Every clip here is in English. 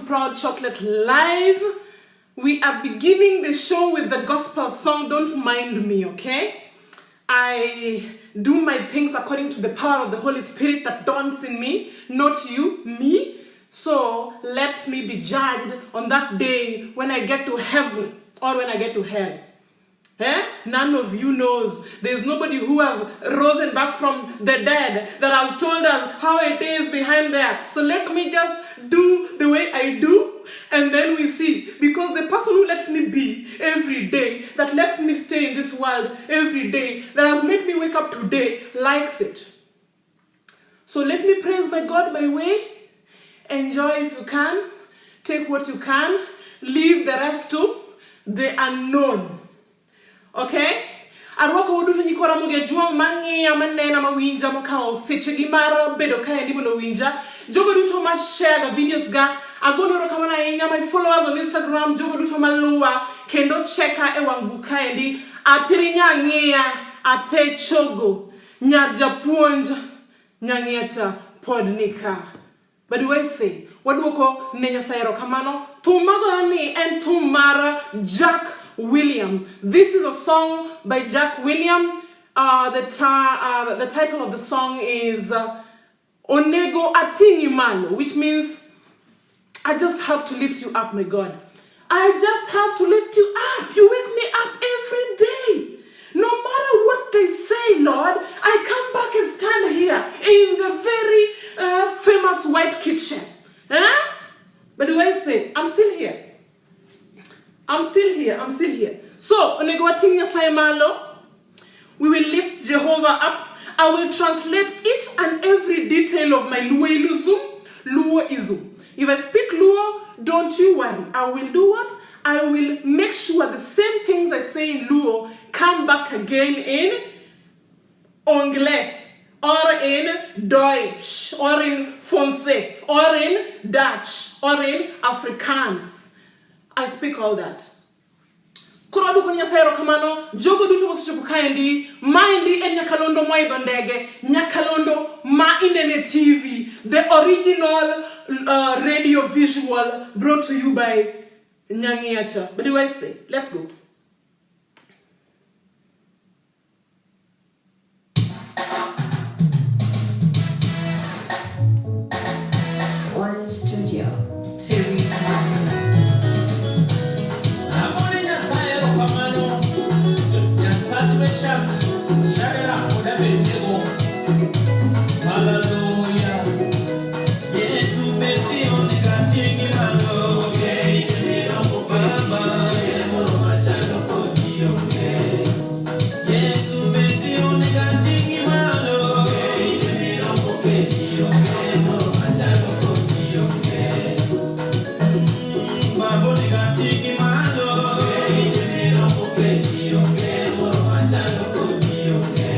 Proud Chocolate Live. We are beginning the show with the gospel song, Don't Mind Me, okay? I do my things according to the power of the Holy Spirit that dawns in me, not you, me. So let me be judged on that day when I get to heaven or when I get to hell. None of you knows. There's nobody who has risen back from the dead that has told us how it is behind there. So let me just do the way I do, and then we see. Because the person who lets me be every day, that lets me stay in this world every day, that has made me wake up today, likes it. So let me praise my God my way. Enjoy if you can. Take what you can. Leave the rest to the unknown. Okay? Arwako udutu nyikora muge juwa mangi ya manena mawinja mokao seche gimara bedo kaya ndibo no winja. Jogo duto ma share the videos ga. Agono roka wana inga my followers on Instagram. Jogo duto ma luwa. Kendo cheka ewangu kaya ndi. Atiri nyangia. Ate chogo. Nyaja puonja. Nyangia cha podnika. But do I say? Waduoko nenya sayero kamano. Tumagani and tumara Jack William. This is a song by Jack William. The title of the song is Onego Atingi Malo, which means I just have to lift you up, my God. I just have to lift you up. You wake me up every day. No matter what they say, Lord, I come back and stand here in the very famous white kitchen. But do I say, I'm still here. I'm still here. So, we will lift Jehovah up. I will translate each and every detail of my Luoism. If I speak Luo, don't you worry. I will do what? I will make sure the same things I say in Luo come back again in Anglais, or in Deutsch, or in Francais, or in Dutch, or in Afrikaans. I speak all that. Kuradu kunya sayro kamano, jogo duto mosichopu kaendi, maindi en nyakalondo mwaido ndege, nyakalondo ma inene TV, the original radio visual brought to you by Nyangiacha. But do I say, let's go. One studio. TV. Hallelujah. Yesu beti onikatingi malo, ndio baba yemo machano kodionge. Yesu beti onikatingi malo, ndio kodionge, mo machano kodionge. Babo nikatingi malo, ndio kodionge, mo machano kodionge.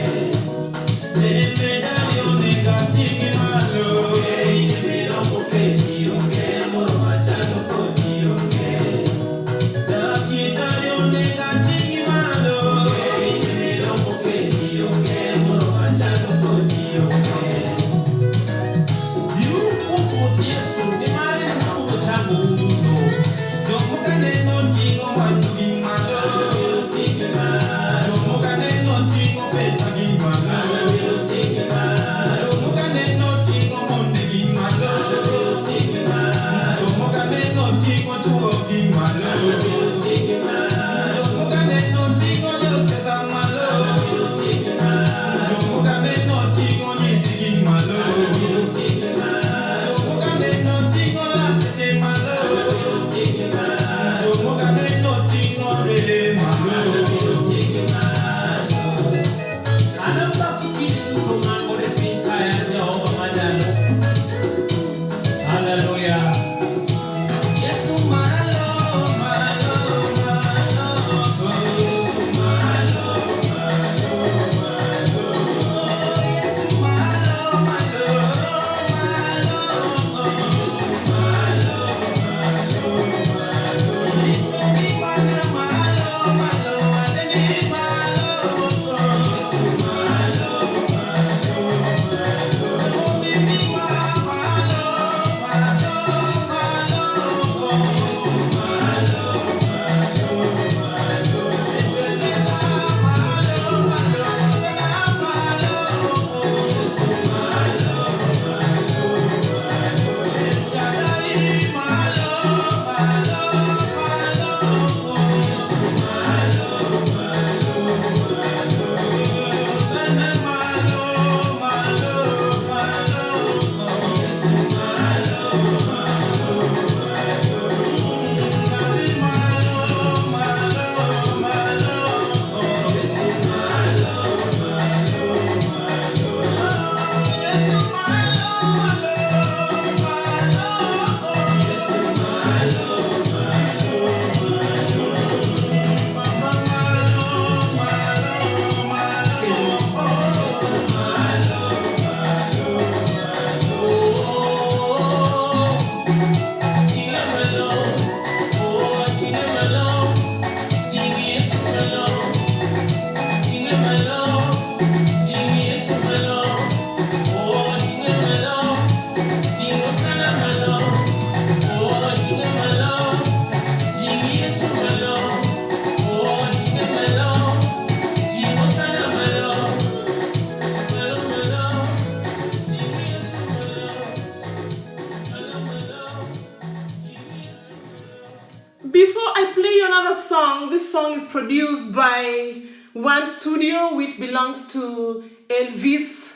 before I play you another song, this song is produced by One Studio, which belongs to Elvis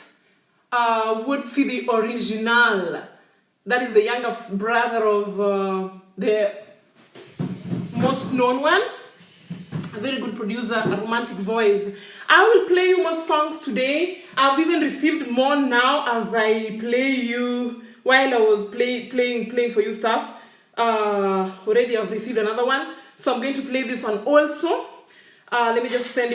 Woodfee, the original. That is the younger brother of the most known one. A very good producer, a romantic voice. I will play you more songs today. I've even received more now as I play you while I was playing for you stuff. Already I've received another one. So I'm going to play this one also. Let me just send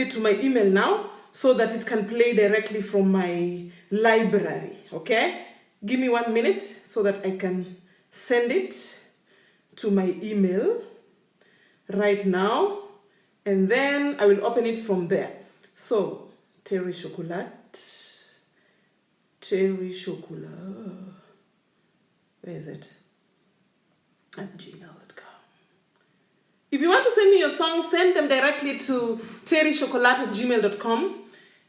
it to my email now so that it can play directly from my library. Okay? Give me 1 minute so that I can send it to my email right now, and then I will open it from there. So, Terry Chocolat, where is it? At gmail.com. If you want to send me your songs, send them directly to terrychocolat@gmail.com.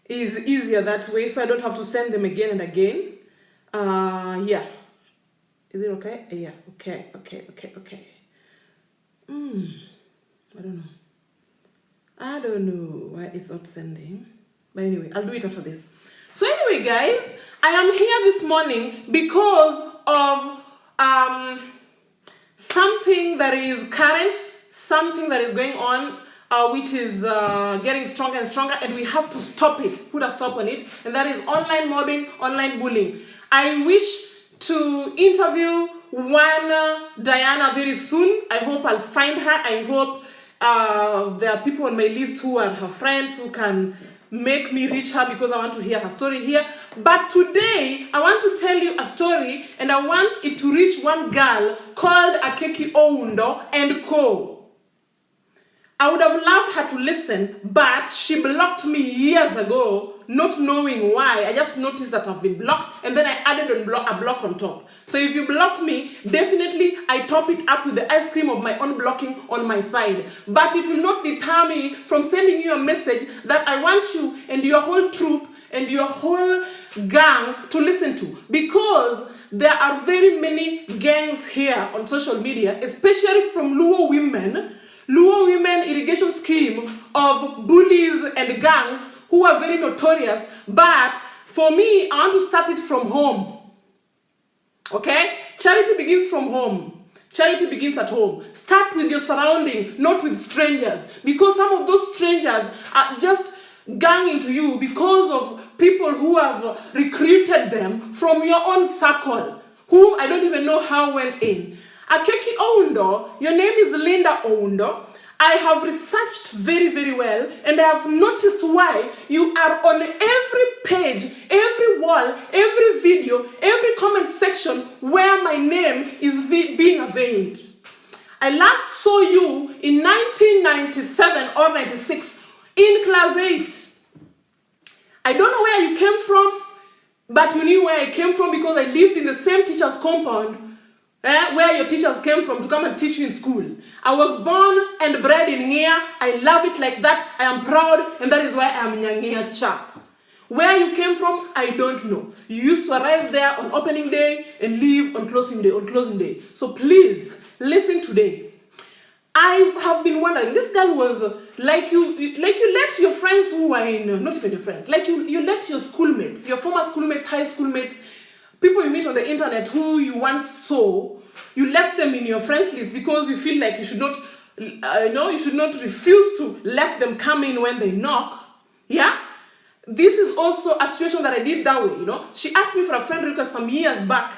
It's easier that way, so I don't have to send them again and again. Yeah. Is it okay? Yeah, okay. I don't know why it's not sending. But anyway, I'll do it after this. So anyway, guys, I am here this morning because of something that is current, something that is going on, which is getting stronger and stronger, and we have to stop it, put a stop on it, and that is online mobbing, online bullying. I wish to interview one Diana very soon. I hope I'll find her. I hope there are people on my list who are her friends who can make me reach her because I want to hear her story here. But today, I want to tell you a story, and I want it to reach one girl called Akeki Oundo and Co. I would have loved her to listen, but she blocked me years ago, not knowing why. I just noticed that I've been blocked, and then I added a block on top. So if you block me, definitely I top it up with the ice cream of my own blocking on my side. But it will not deter me from sending you a message that I want you and your whole troop and your whole gang to listen to. Because there are very many gangs here on social media, especially from Luo women irrigation scheme of bullies and gangs who are very notorious. But for me, I want to start it from home. Okay? Charity begins from home. Charity begins at home. Start with your surrounding, not with strangers. Because some of those strangers are just gang into you because of people who have recruited them from your own circle, whom I don't even know how went in. Akeki Oundo, your name is Linda Oundo. I have researched very, very well, and I have noticed why you are on every page, every wall, every video, every comment section where my name is being availed. I last saw you in 1997 or 96 in class 8. I don't know where you came from, but you knew where I came from because I lived in the same teacher's compound where your teachers came from to come and teach you in school. I was born and bred in Ngea. I love it like that. I am proud, and that is why I am Nyangea Cha. Where you came from, I don't know. You used to arrive there on opening day and leave on closing day. So please, listen today. I have been wondering, this girl was like you let your friends who were in, not even your friends, like you let your schoolmates, your former schoolmates, high schoolmates, people you meet on the internet who you once saw, you left them in your friends list because you feel like you should not, you should not refuse to let them come in when they knock. Yeah? This is also a situation that I did that way, She asked me for a friend request some years back,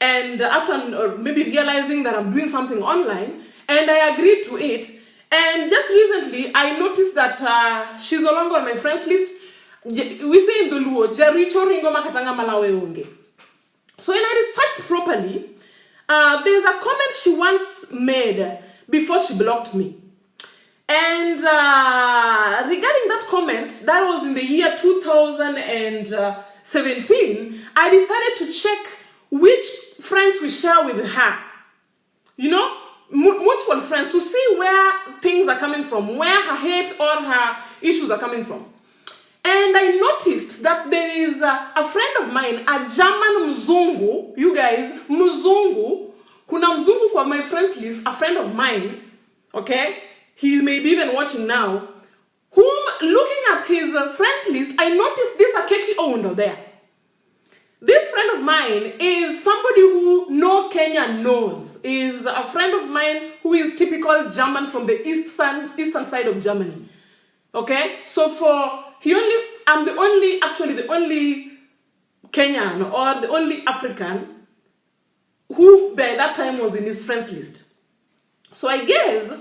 and after maybe realizing that I'm doing something online, and I agreed to it. And just recently, I noticed that she's no longer on my friends list. We say in the Luo, Jericho Ringo Makatanga Malawe Unge. So when I researched properly, there's a comment she once made before she blocked me. And regarding that comment, that was in the year 2017, I decided to check which friends we share with her. Mutual friends, to see where things are coming from, where her hate or her issues are coming from. And I noticed that there is a friend of mine, a German mzungu, you guys, mzungu, kuna mzungu kwa my friends list, a friend of mine, okay? He may be even watching now, whom, looking at his friends list, I noticed this Akeki owner there. This friend of mine is somebody who no Kenyan knows, is a friend of mine who is typical German from the eastern side of Germany. Okay? So I'm the only Kenyan or the only African who by that time was in his friends list. So I guess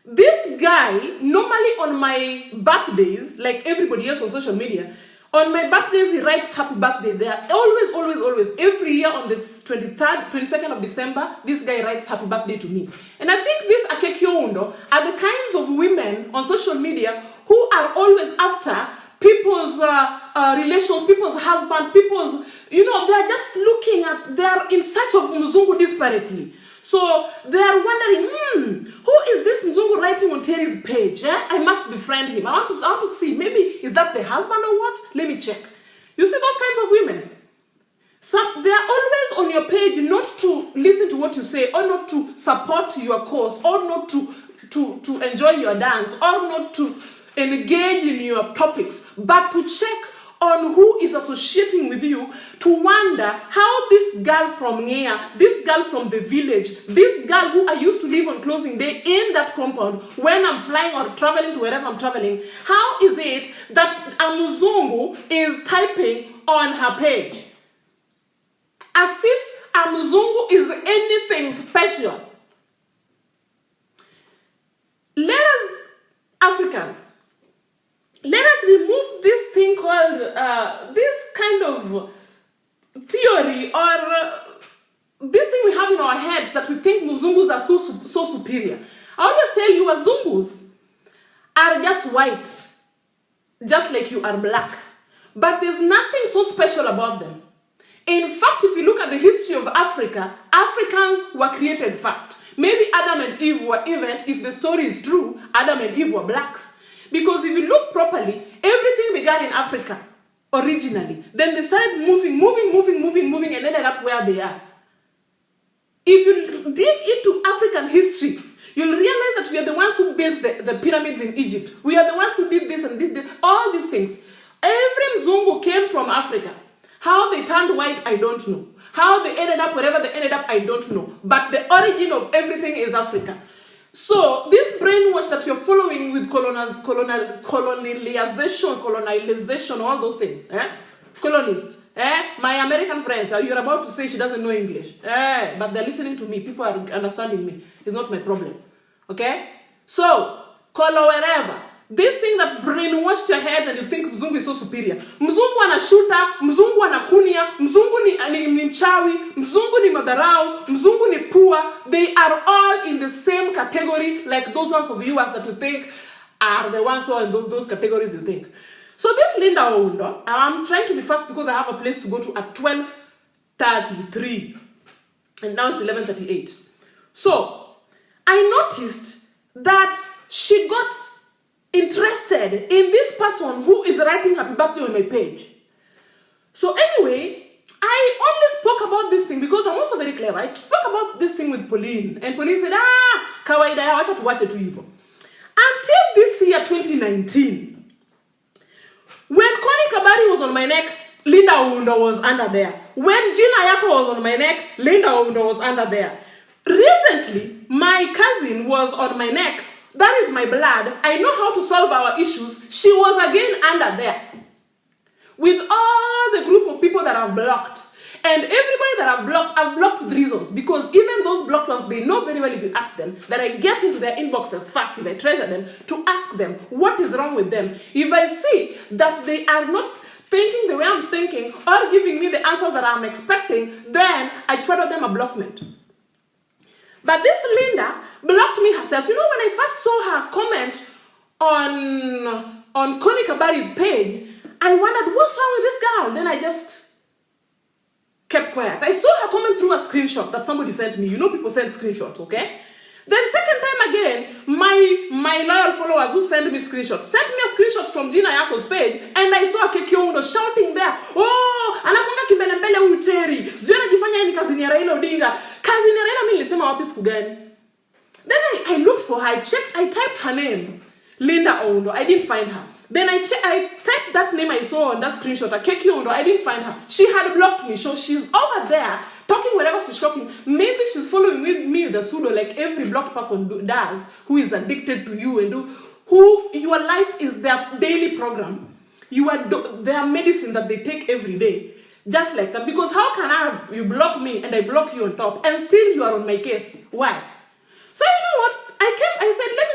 this guy, normally on my birthdays, like everybody else on social media, on my birthdays, he writes happy birthday there. Always. Every year on the 22nd of December, this guy writes happy birthday to me. And I think these Akekio Undo are the kinds of women on social media who are always after people's relations, people's husbands, they're just they're in search of Mzungu desperately. So they are wondering, who is this Mzungu writing on Terry's page? I must befriend him. I want to see. Maybe is that the husband or what? Let me check. You see those kinds of women? They are always on your page not to listen to what you say, or not to support your cause, or not to enjoy your dance, or not to engage in your topics, but to check on who is associating with you, to wonder how this girl from Ngea, this girl from the village, this girl who I used to live on closing day in that compound, when I'm flying or traveling to wherever I'm traveling, how is it that a Mzungu is typing on her page? As if a Mzungu is anything special. Let us, Africans, let us remove this thing called, this kind of theory or this thing we have in our heads that we think Mzungus are so superior. I always tell you, Mzungus are just white, just like you are black. But there's nothing so special about them. In fact, if you look at the history of Africa, Africans were created first. Maybe Adam and Eve were, even if the story is true, Adam and Eve were blacks. Because if you look properly, everything began in Africa originally. Then they started moving, and ended up where they are. If you dig into African history, you'll realize that we are the ones who built the pyramids in Egypt. We are the ones who did this and this, all these things. Every Mzungu came from Africa. How they turned white, I don't know. How they ended up wherever they ended up, I don't know. But the origin of everything is Africa. So this brainwash that you're following with colonization, all those things, colonist, my American friends, you're about to say she doesn't know English, but they're listening to me, people are understanding me, it's not my problem, okay? So, color wherever, this thing that brainwashed your head and you think Mzungu is so superior. Mzungu anashuta, Mzungu anakunia, Mzungu ni mchawi, Mzungu ni madarau, Mzungu ni poor. They are all in the same category, like those ones of viewers that you think are the ones who are in those categories you think. So this Linda Oundo, I'm trying to be fast because I have a place to go to at 12:33. And now it's 11:38. So I noticed that she got interested in this person who is writing happy birthday on my page. So anyway, I only spoke about this thing because I'm also very clever. I spoke about this thing with Pauline, and Pauline said, kawaida ya wacha tuwache tu hivyo. Until this year, 2019, when Connie Kabari was on my neck, Linda Oundo was under there. When Gina Yako was on my neck, Linda Oundo was under there. Recently, my cousin was on my neck. That is my blood. I know how to solve our issues. She was again under there. With all the group of people that I've blocked. And everybody that I've blocked with reasons. Because even those blocked ones, they know very well if you ask them, that I get into their inboxes fast, if I treasure them, to ask them what is wrong with them. If I see that they are not thinking the way I'm thinking, or giving me the answers that I'm expecting, then I trigger them a blockment. But this Linda blocked me herself. You know, when I first saw her comment on Connie Kabari's page, I wondered, what's wrong with this girl? Then I just kept quiet. I saw her comment through a screenshot that somebody sent me. You know, people send screenshots, okay? Then second time again, my loyal followers who sent me screenshots sent me a screenshot from Gina Yako's page, and I saw Kekio Undo shouting there, oh, anakunga kimbelembele huyu Terry, sijui anajifanya yeye ni kazini ya Raila Odinga. Kazini ya Raila mimi nilisema wapi siku gani? Then I looked for her, I typed her name, Linda Oundo, I didn't find her. Then I typed that name I saw on that screenshot, Keki Oundo, I didn't find her. She had blocked me, so she's over there, talking whatever she's talking. Maybe she's following with me the pseudo like every blocked person does, who is addicted to you and who your life is their daily program. Their medicine that they take every day. Just like that. Because how can you block me and I block you on top and still you are on my case? Why? So you know what? I said, let me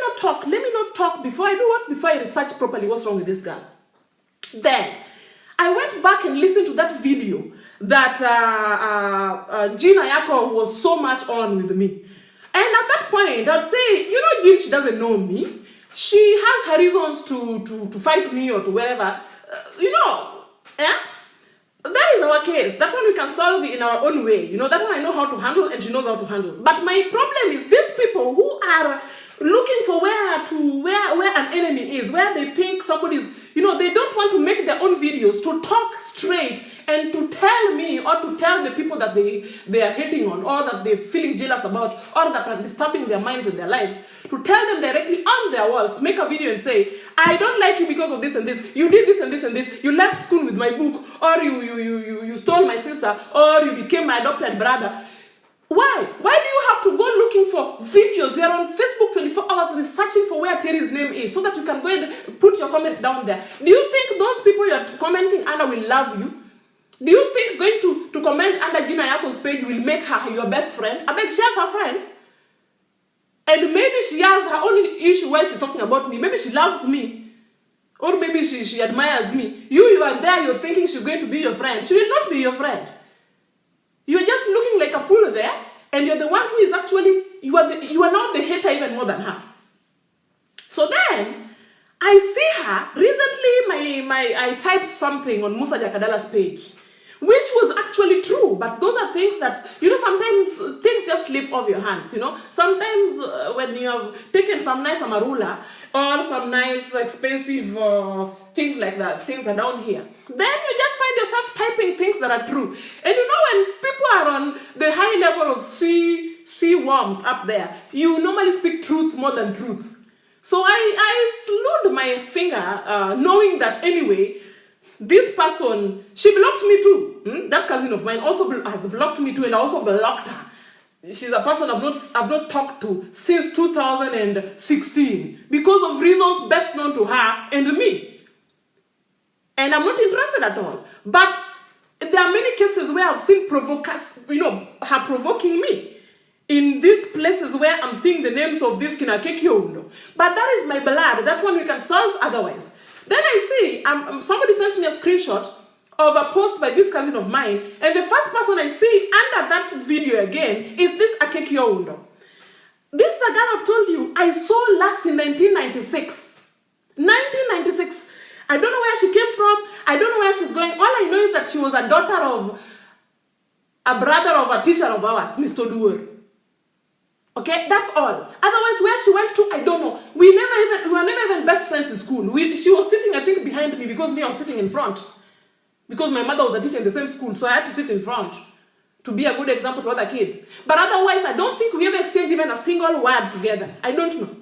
not talk before I do what? Before I research properly what's wrong with this girl. Then, I went back and listened to that video that Gina Yako was so much on with me. And at that point, I'd say, you know, Gina, she doesn't know me. She has her reasons to fight me or to wherever. You know, yeah? That is our case. That one we can solve it in our own way. You know, that one I know how to handle and she knows how to handle. But my problem is these people who are looking for where an enemy is, where they think somebody's, you know, they don't want to make their own videos to talk straight and to tell me or to tell the people that they are hating on or that they're feeling jealous about or that are disturbing their minds and their lives, to tell them directly on their walls, make a video and say, I don't like you because of this and this, you did this and this and this, you left school with my book, or you stole my sister, or you became my adopted brother. Why? Why do you have to go looking for videos? You're on Facebook 24 hours researching for where Terry's name is so that you can go and put your comment down there. Do you think those people you're commenting under will love you? Do you think going to comment under Gina Yako's page will make her your best friend? I bet she has her friends. And maybe she has her own issue where she's talking about me. Maybe she loves me. Or maybe she admires me. You are there, you're thinking she's going to be your friend. She will not be your friend. You are just looking like a fool there, and you're the one who is actually, you are not the hater even more than her. So then, I see her, recently I typed something on Musa Jakadala's page, which was actually true, but those are things that, you know, sometimes things just slip off your hands, you know. Sometimes when you have taken some nice amarula or some nice expensive things like that, things are down here, then you just find yourself typing things that are true. And you know, when people are on the high level of sea warmth up there, you normally speak truth more than truth. So I slewed my finger, knowing that anyway, this person, she blocked me too. That cousin of mine also has blocked me too, and I also blocked her. She's a person I've not talked to since 2016 because of reasons best known to her and me. And I'm not interested at all. But there are many cases where I've seen her provoking me. In these places where I'm seeing the names of this Kinakeki Oundo. But that is my blood. That one we can solve otherwise. Then I see, somebody sends me a screenshot of a post by this cousin of mine, and the first person I see under that video again is this Akeki Oundo. This is a girl I've told you I saw last in 1996. 1996. I don't know where she came from. I don't know where she's going. All I know is that she was a daughter of a brother of a teacher of ours, Mr. Duer. Okay, that's all. Otherwise, where she went to, I don't know. We were never even best friends in school. She was sitting, I think, behind me because I was sitting in front. Because my mother was a teacher in the same school, so I had to sit in front to be a good example to other kids. But otherwise, I don't think we ever exchanged even a single word together. I don't know.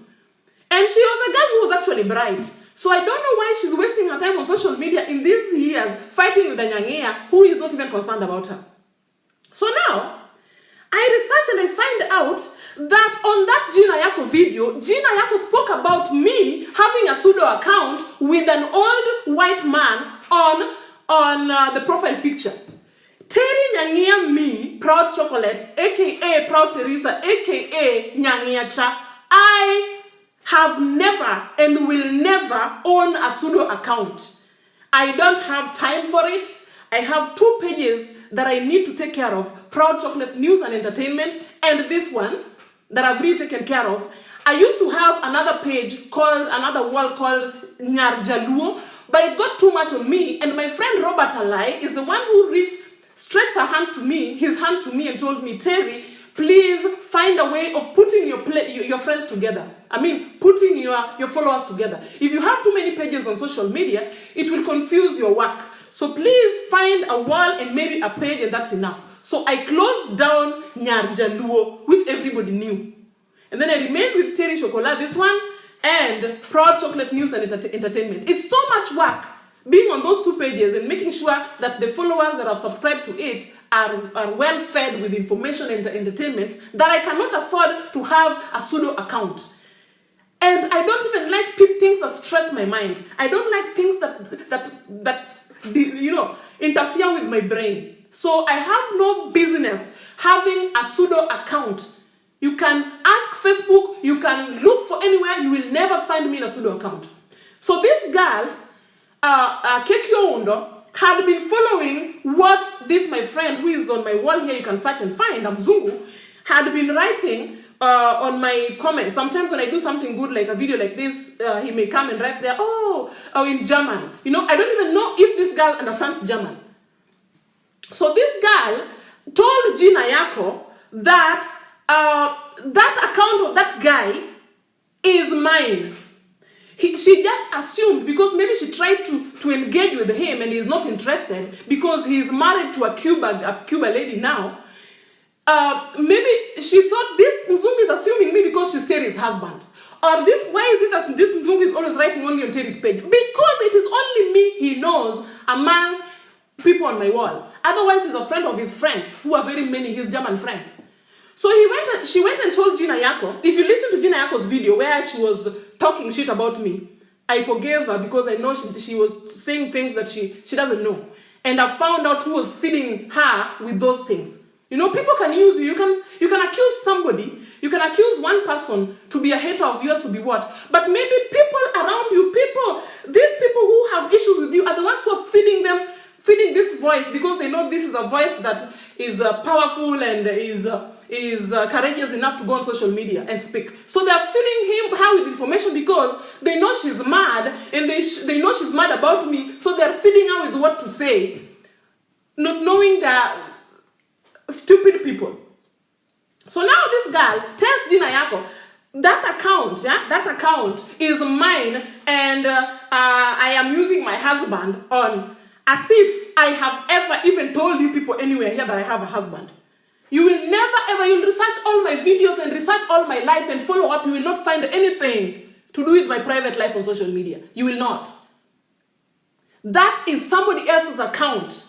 And she was a girl who was actually bright. So I don't know why she's wasting her time on social media in these years fighting with a Nyangea who is not even concerned about her. So now, I research and I find out that on that Gina Yako video, Gina Yako spoke about me having a pseudo account with an old white man on the profile picture. Terry Nyangea me, Proud Chocolate, aka Proud Teresa, aka Nyangea Cha, I have never and will never own a pseudo account. I don't have time for it. I have 2 pages that I need to take care of. Proud Chocolate News and Entertainment, and this one that I've really taken care of. I used to have another page called, another wall called Nyarjaluo, but it got too much on me, and my friend Robert Alai is the one who stretched his hand to me and told me, Terry, please find a way of putting your friends together. I mean, putting your followers together. If you have too many pages on social media, it will confuse your work. So please find a wall and maybe a page, and that's enough. So I closed down Nyar Jaluo, which everybody knew. And then I remained with Terry Chocolat, this one, and Proud Chocolate News and Entertainment. It's so much work being on those two pages and making sure that the followers that have subscribed to it are well fed with information and entertainment that I cannot afford to have a pseudo account. And I don't even like things that stress my mind. I don't like things that interfere with my brain. So I have no business having a pseudo account. You can ask Facebook, you can look for anywhere, you will never find me in a pseudo account. So this girl, Kekio Undo, had been following what this, my friend, who is on my wall here, you can search and find, Mzungu, had been writing on my comments. Sometimes when I do something good, like a video like this, he may come and write there, oh, in German. I don't even know if this girl understands German. So this girl told Gina Yako that that account of that guy is mine. She just assumed, because maybe she tried to engage with him and he's not interested because he's married to a Cuba lady now. Maybe she thought this Mzungu is assuming me because she's Terry's husband. Why is it that this Mzungu is always writing only on Terry's page? Because it is only me he knows among people on my wall. Otherwise, he's a friend of his friends, who are very many, his German friends. So she went and told Gina Yako. If you listen to Gina Yako's video where she was talking shit about me, I forgave her because I know she was saying things that she doesn't know. And I found out who was feeding her with those things. People can use you. You can accuse somebody. You can accuse one person to be a hater of yours to be what? But maybe people around you, these people who have issues with you are the ones who are feeding this voice because they know this is a voice that is powerful and is courageous enough to go on social media and speak. So they are feeding her with information because they know she's mad and they know she's mad about me. So they are feeding her with what to say, not knowing that stupid people. So now this girl tells Gina Yako, that account is mine, and I am using my husband on, as if I have ever even told you people anywhere here that I have a husband. You will never ever, you'll research all my videos and research all my life and follow up, you will not find anything to do with my private life on social media. You will not. That is somebody else's account.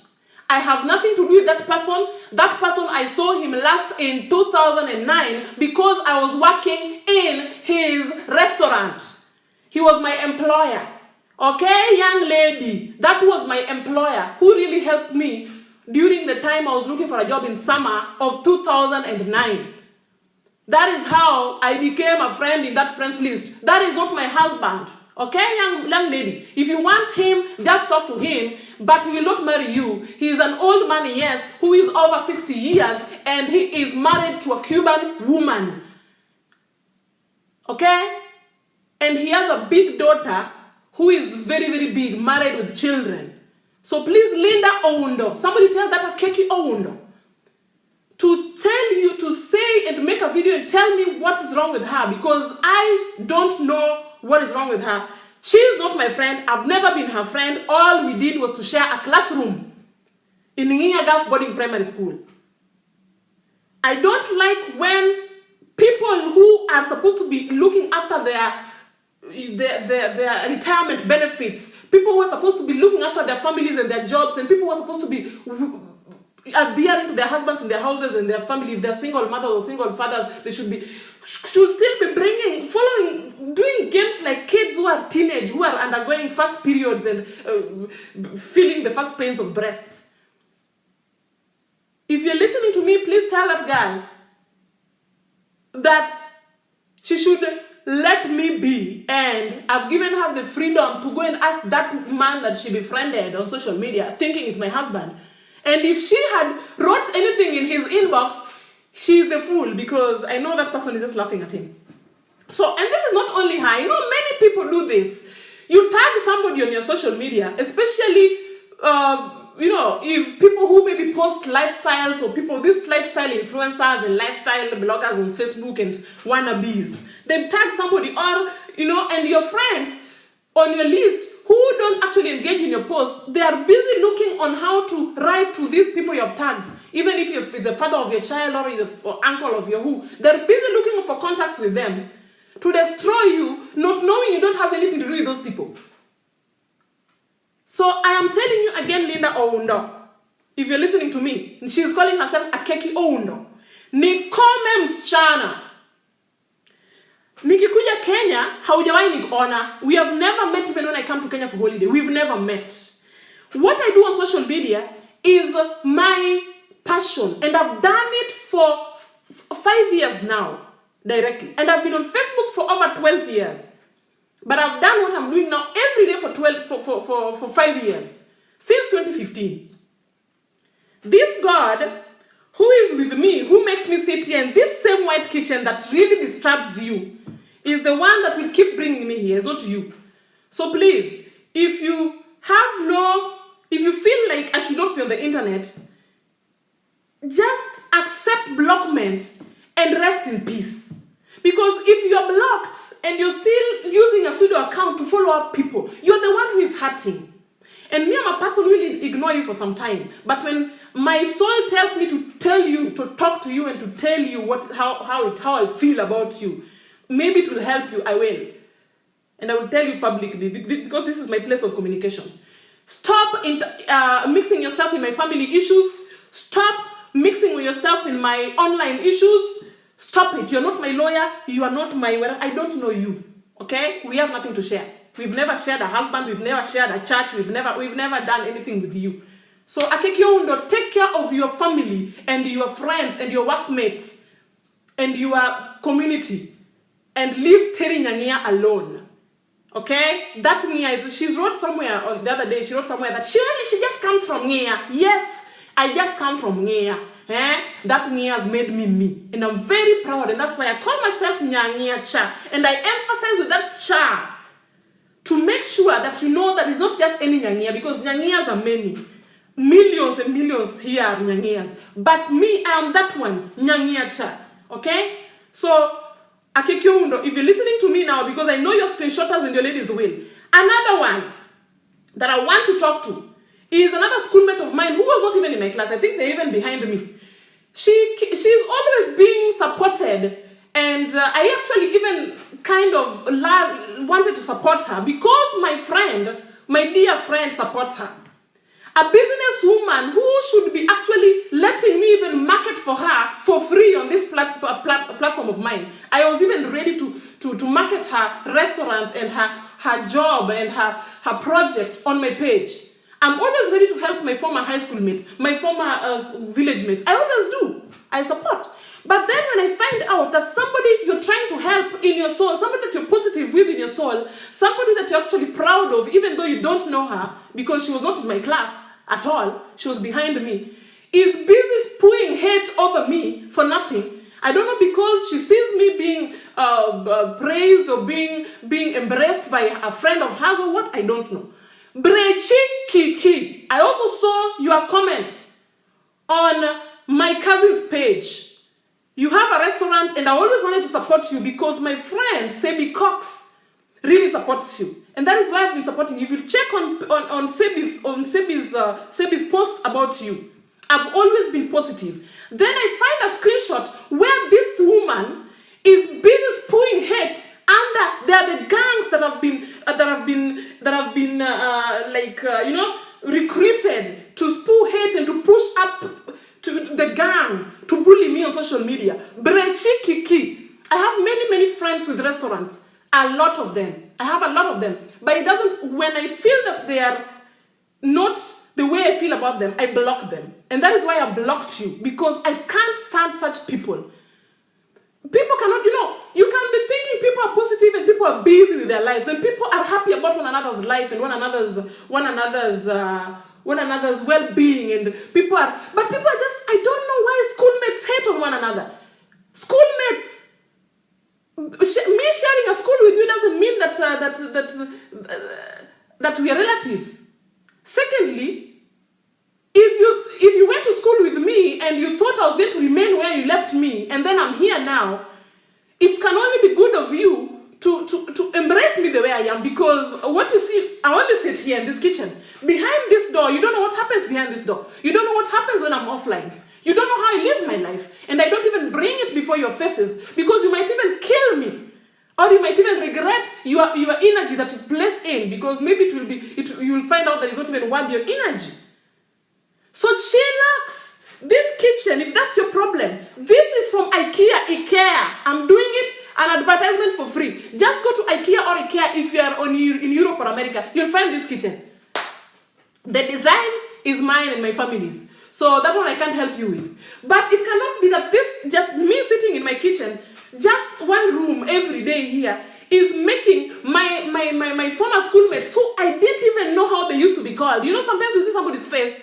I have nothing to do with that person. That person, I saw him last in 2009 because I was working in his restaurant. He was my employer. Okay, young lady, that was my employer who really helped me during the time I was looking for a job in summer of 2009. That is how I became a friend in that friends list. That is not my husband. Okay, young lady, if you want him, just talk to him, but he will not marry you. He is an old man, yes, who is over 60 years, and he is married to a Cuban woman. Okay? And he has a big daughter who is very, very big, married with children. So please, Linda Oundo, somebody tell that Keki Oundo to tell you, to say and make a video and tell me what is wrong with her, because I don't know what is wrong with her. She is not my friend. I've never been her friend. All we did was to share a classroom in Nginya Girls Boarding Primary School. I don't like when people who are supposed to be looking after their retirement benefits, people who are supposed to be looking after their families and their jobs, and people who are supposed to be adhering to their husbands and their houses and their family, if they're single mothers or single fathers, they should still be doing games like kids who are teenage, who are undergoing first periods and feeling the first pains of breasts. If you're listening to me, please tell that girl that she should let me be, and I've given her the freedom to go and ask that man that she befriended on social media, thinking it's my husband. And if she had wrote anything in his inbox, she's the fool, because I know that person is just laughing at him. So, and this is not only her. I know many people do this. You tag somebody on your social media, especially if people who maybe post lifestyles or people, these lifestyle influencers and lifestyle bloggers on Facebook and wannabes, they tag somebody or, and your friends on your list who don't actually engage in your post, they are busy looking on how to write to these people you have tagged. Even if you're the father of your child or the uncle of your who, they're busy looking for contacts with them to destroy you, not knowing you don't have anything to do with those people. So I am telling you again, Linda Oundo, if you're listening to me, she's calling herself Akeki Oundo. Nikome msichana. Nikikuja Kenya, haujawahi nikuona. We have never met even when I come to Kenya for holiday. We've never met. What I do on social media is my passion. And I've done it for 5 years now, directly. And I've been on Facebook for over 12 years. But I've done what I'm doing now every day for 5 years. Since 2015. This God who is with me, who makes me sit here in this same white kitchen that really disturbs you, is the one that will keep bringing me here. It's not you. So please, if you feel like I should not be on the internet, just accept blockment and rest in peace. Because if you're blocked and you're still using a pseudo account to follow up people, you're the one who is hurting. And me, I'm a person who will ignore you for some time. But when my soul tells me to tell you, to talk to you and to tell you how I feel about you, maybe it will help you, I will. And I will tell you publicly because this is my place of communication. Stop mixing yourself in my family issues. Stop mixing yourself in my online issues. Stop it. You're not my lawyer. You are not my... I don't know you. Okay? We have nothing to share. We've never shared a husband. We've never shared a church. We've never done anything with you. So, Akeki Oundo, take care of your family and your friends and your workmates and your community and leave Terry Nyangia alone. Okay? That Nia, she wrote somewhere on the other day, she wrote somewhere that she just comes from Nia. Yes, I just come from Nia. That Nia has made me me. And I'm very proud. And that's why I call myself Nyangia Cha. And I emphasize with that Cha to make sure that you know that it's not just any Nyangia, because Nyangias are many. Millions and millions here are Nyangias. But me, I am that one, Nyangia Cha. Okay? So, Akeki Oundo, if you're listening to me now, because I know your screenshotters and your ladies will, another one that I want to talk to is another schoolmate of mine who was not even in my class. I think they're even behind me. She's always being supported, and I actually even kind of wanted to support her because my dear friend supports her. A businesswoman who should be actually letting me even market for her for free on this platform of mine. I was even ready to market her restaurant and her job and her project on my page. I'm always ready to help my former high school mates, my former village mates. I always do. I support. But then when I find out that somebody you're trying to help in your soul, somebody that you're positive with in your soul, somebody that you're actually proud of, even though you don't know her, because she was not in my class at all, she was behind me, is busy spewing hate over me for nothing. I don't know, because she sees me being praised or being embraced by a friend of hers or what, I don't know. Breching Kiki, I also saw your comment on my cousin's page. You have a restaurant and I always wanted to support you because my friend, Sebi Cox, really supports you. And that is why I've been supporting you. If you check on Sebi's post about you, I've always been positive. Then I find a screenshot where this woman is busy spewing hate under. They are the gangs that have been recruited to spew hate and to push up to the gang to bully me on social media. Brechi Kiki. I have many friends with restaurants. A lot of them. I have a lot of them. But it doesn't, when I feel that they are not the way I feel about them, I block them. And that is why I blocked you. Because I can't stand such people. People cannot, you can be thinking people are positive and people are busy with their lives. And people are happy about one another's life and one another's well-being. And but people are just, I don't know why schoolmates hate on one another. Schoolmates. Me sharing a school with you doesn't mean that we are relatives. Secondly, and you thought I was going to remain where you left me, and then I'm here now, it can only be good of you to embrace me the way I am, because what you see, I only sit here in this kitchen. Behind this door, you don't know what happens behind this door. You don't know what happens when I'm offline. You don't know how I live my life. And I don't even bring it before your faces, because you might even kill me. Or you might even regret your energy that you've placed in, because maybe you will find out that it's not even worth your energy. So chillax. This kitchen, if that's your problem, this is from IKEA. I'm doing it, an advertisement for free. Just go to IKEA or IKEA if you are in Europe or America. You'll find this kitchen. The design is mine and my family's. So that one I can't help you with. But it cannot be that this, just me sitting in my kitchen, just one room every day here, is making my former schoolmates, who I didn't even know how they used to be called. You know, sometimes you see somebody's face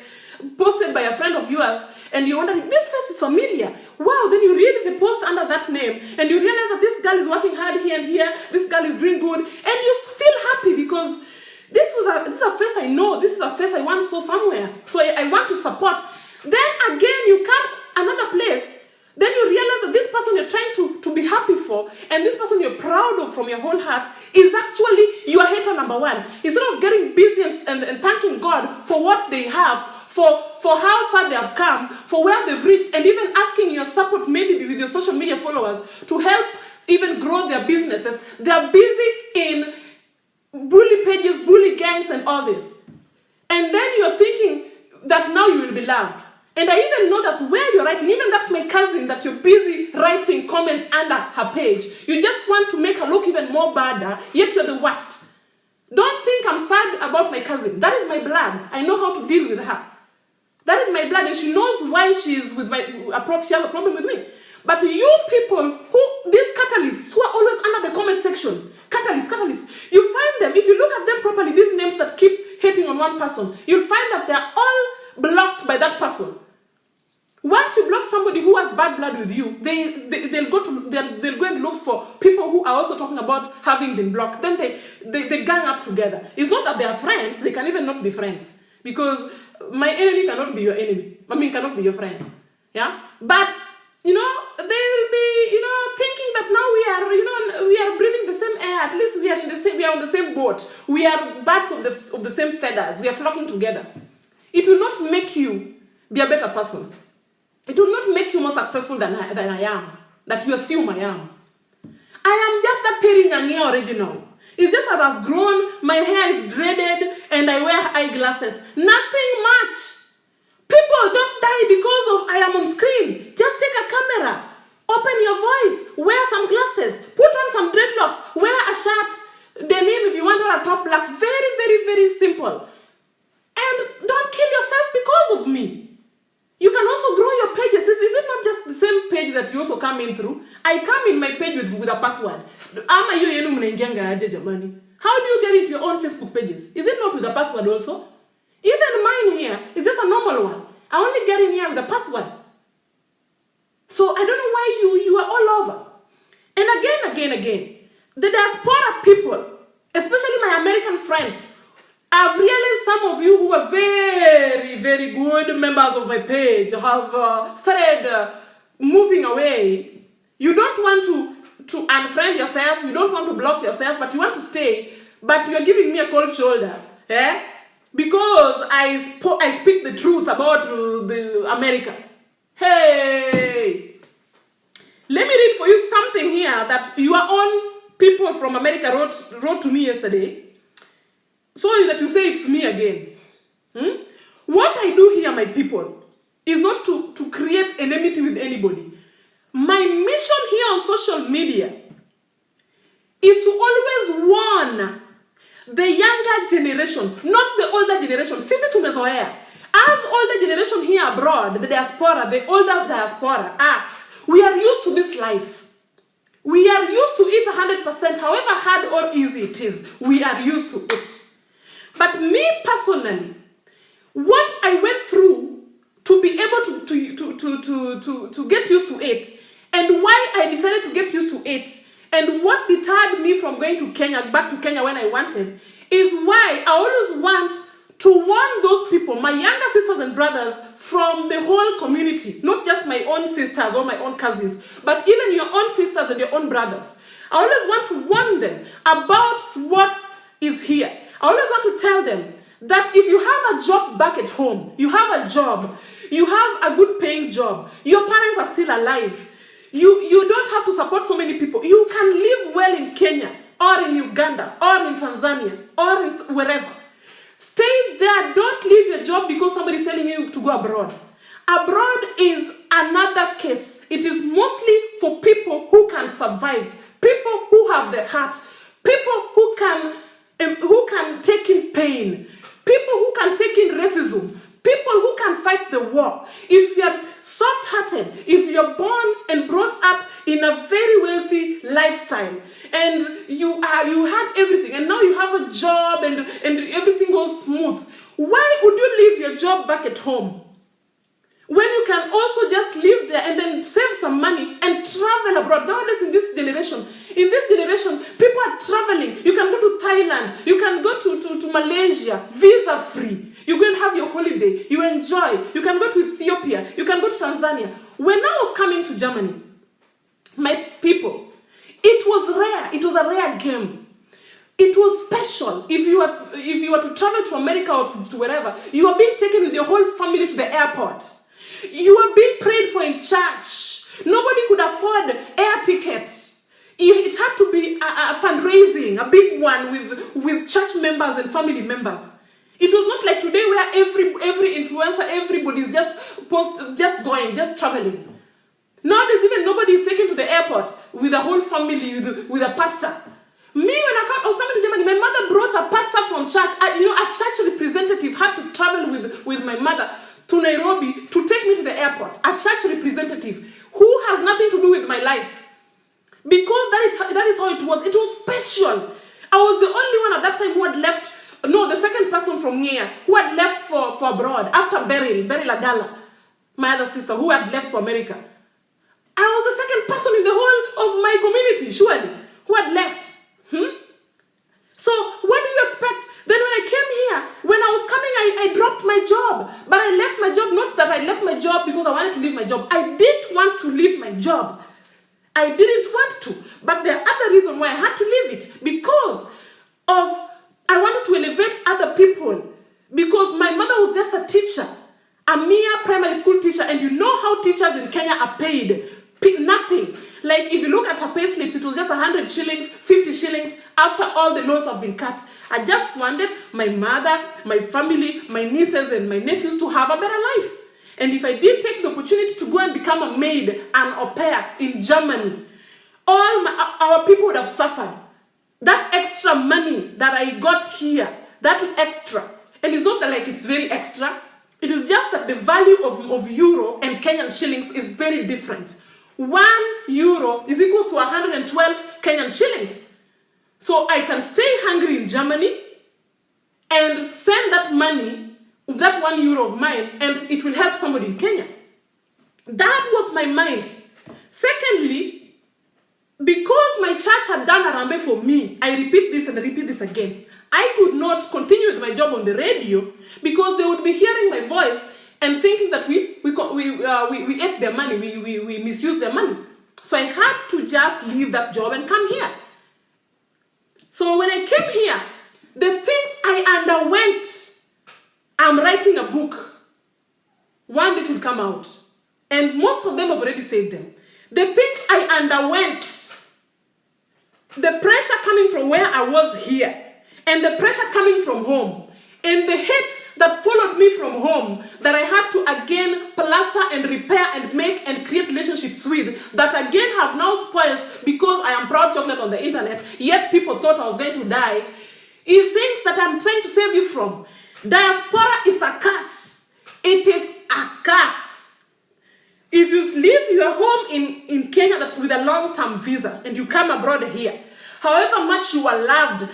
posted by a friend of yours, and you're wondering, this face is familiar. Wow, then you read the post under that name, and you realize that this girl is working hard here and here, this girl is doing good, and you feel happy because this is a face I know, this is a face I once saw somewhere, so I want to support. Then again, you come another place, then you realize that this person you're trying to be happy for, and this person you're proud of from your whole heart, is actually your hater number one. Instead of getting busy and thanking God for what they have, for how far they have come, for where they've reached, and even asking your support, maybe with your social media followers, to help even grow their businesses, they're busy in bully pages, bully gangs, and all this. And then you're thinking that now you will be loved. And I even know that where you're writing, even that my cousin, that you're busy writing comments under her page, you just want to make her look even more badder, yet you're the worst. Don't think I'm sad about my cousin. That is my blood. I know how to deal with her. That is my blood, and she knows why she's with she has a problem with me. But you people, these catalysts, who are always under the comment section, catalysts, you find them, if you look at them properly, these names that keep hating on one person, you'll find that they're all blocked by that person. Once you block somebody who has bad blood with you, they'll go and look for people who are also talking about having been blocked. Then they gang up together. It's not that they are friends, they can even not be friends. Because my enemy cannot be your enemy. Cannot be your friend. Yeah? But, they will be, thinking that now we are breathing the same air. At least we are on the same boat. We are birds of the same feathers. We are flocking together. It will not make you be a better person. It will not make you more successful than I am. That you assume I am. I am just a Terry Nyang'e original. It's just that I've grown, my hair is dreaded, and I wear eyeglasses. Nothing much. People don't die because of I am on screen. Just take a camera, open your voice, wear some glasses, put on some dreadlocks, wear a shirt, denim if you want, or a top black. Very, very, very simple. And don't kill yourself because of me. You can also grow your pages. Is it not just the same page that you also come in through? I come in my page with a password. How do you get into your own Facebook pages? Is it not with a password also? Even mine here is just a normal one. I only get in here with a password. So I don't know why you are all over. And again, the diaspora people, especially my American friends, I've realized some of you who are very, very good members of my page have started moving away. You don't want to unfriend yourself, you don't want to block yourself, but you want to stay, but you're giving me a cold shoulder. Because I speak the truth about the America. Hey! Let me read for you something here that your own people from America wrote to me yesterday. So that you say it's me again. What I do here, my people, is not to create enmity with anybody. My mission here on social media is to always warn the younger generation, not the older generation. Sisi tumezoea. As older generation here abroad, the diaspora, the older diaspora, us, we are used to this life. We are used to it 100%, however hard or easy it is. We are used to it. But me personally, what I went through to be able to get used to it, and why I decided to get used to it, and what deterred me from going to Kenya, back to Kenya when I wanted, is why I always want to warn those people, my younger sisters and brothers, brothers from the whole community, not just my own sisters or my own cousins, but even your own sisters and your own brothers. I always want to warn them about what is here. I always want to tell them that if you have a job back at home, you have a job, you have a good paying job, your parents are still alive, you don't have to support so many people. You can live well in Kenya or in Uganda or in Tanzania or in wherever. Stay there. Don't leave your job because somebody is telling you to go abroad. Abroad is another case. It is mostly for people who can survive, people who have the heart, people who can take in pain, people who can take in racism, people who can fight the war. If you are soft-hearted, if you're born and brought up in a very wealthy lifestyle, and you had everything, and now you have a job and everything goes smooth, why would you leave your job back at home when you can also just live there and then save some money and travel abroad? Nowadays, in this generation, people are traveling. You can go to Thailand, you can go to Malaysia, visa free. You go and have your holiday, you enjoy. You can go to Ethiopia, you can go to Tanzania. When I was coming to Germany, my people, it was rare. It was a rare game. It was special. If you were to travel to America or to wherever, you are being taken with your whole family to the airport. You are being prayed for in church. Nobody could afford air tickets. It had to be a fundraising, a big one with church members and family members. It was not like today where every influencer, everybody is just traveling. Nowadays, even nobody is taken to the airport with a whole family, with a pastor. Me, when I was coming to Germany, my mother brought a pastor from church. A church representative had to travel with my mother to Nairobi to take me to the airport. A church representative who has nothing to do with my life. Because that is how it was. It was special. I was the only one at that time who had left. No, the second person from Nia who had left for abroad after Beryl Adala, my other sister, who had left for America. I was the second person in the whole of my community, surely, who had left. So what do you expect? Then when I came here, when I was coming, I dropped my job. But I left my job, not that I left my job because I wanted to leave my job. I didn't want to leave my job. I didn't want to. But the other reason why I had to leave it, because I wanted to elevate other people. Because my mother was just a teacher, a mere primary school teacher, and you know how teachers in Kenya are paid. Nothing. Like if you look at her pay slips, it was just 100 shillings, 50 shillings after all the loans have been cut. I just wanted my mother, my family, my nieces and my nephews to have a better life. And if I did take the opportunity to go and become a maid, an au pair in Germany, our people would have suffered. That extra money that I got here, that extra, and it's not that like it's very extra, it is just that the value of euro and Kenyan shillings is very different. 1 euro is equal to 112 Kenyan shillings. So I can stay hungry in Germany and send that money, that 1 euro of mine, and it will help somebody in Kenya. That was my mind. Secondly, because my church had done Arambe for me, I repeat this and I repeat this again. I could not continue with my job on the radio because they would be hearing my voice and thinking that we ate their money, we misused their money. So I had to just leave that job and come here. So when I came here, the things I underwent, I'm writing a book. One that will come out. And most of them have already said them. The things I underwent, the pressure coming from where I was here, and the pressure coming from home, and the hate that followed me from home, that I had to again plaster and repair and make and create relationships with, that again have now spoiled because I am proud chocolate on the internet, yet people thought I was going to die, is things that I'm trying to save you from. Diaspora is a curse. It is a curse. If you leave your home in Kenya with a long-term visa and you come abroad here, however much you are loved,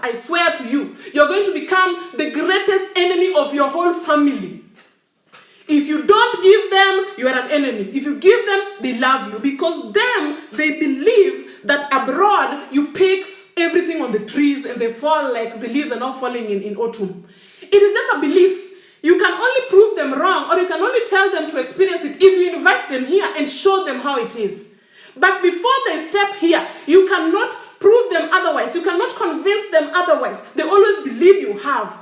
I swear to you, you're going to become the greatest enemy of your whole family. If you don't give them, you are an enemy. If you give them, they love you. Because they believe that abroad, you pick everything on the trees and they fall like the leaves are not falling in autumn. It is just a belief. You can only prove them wrong, or you can only tell them to experience it if you invite them here and show them how it is. But before they step here, you cannot prove them otherwise. You cannot convince them otherwise. They always believe you have.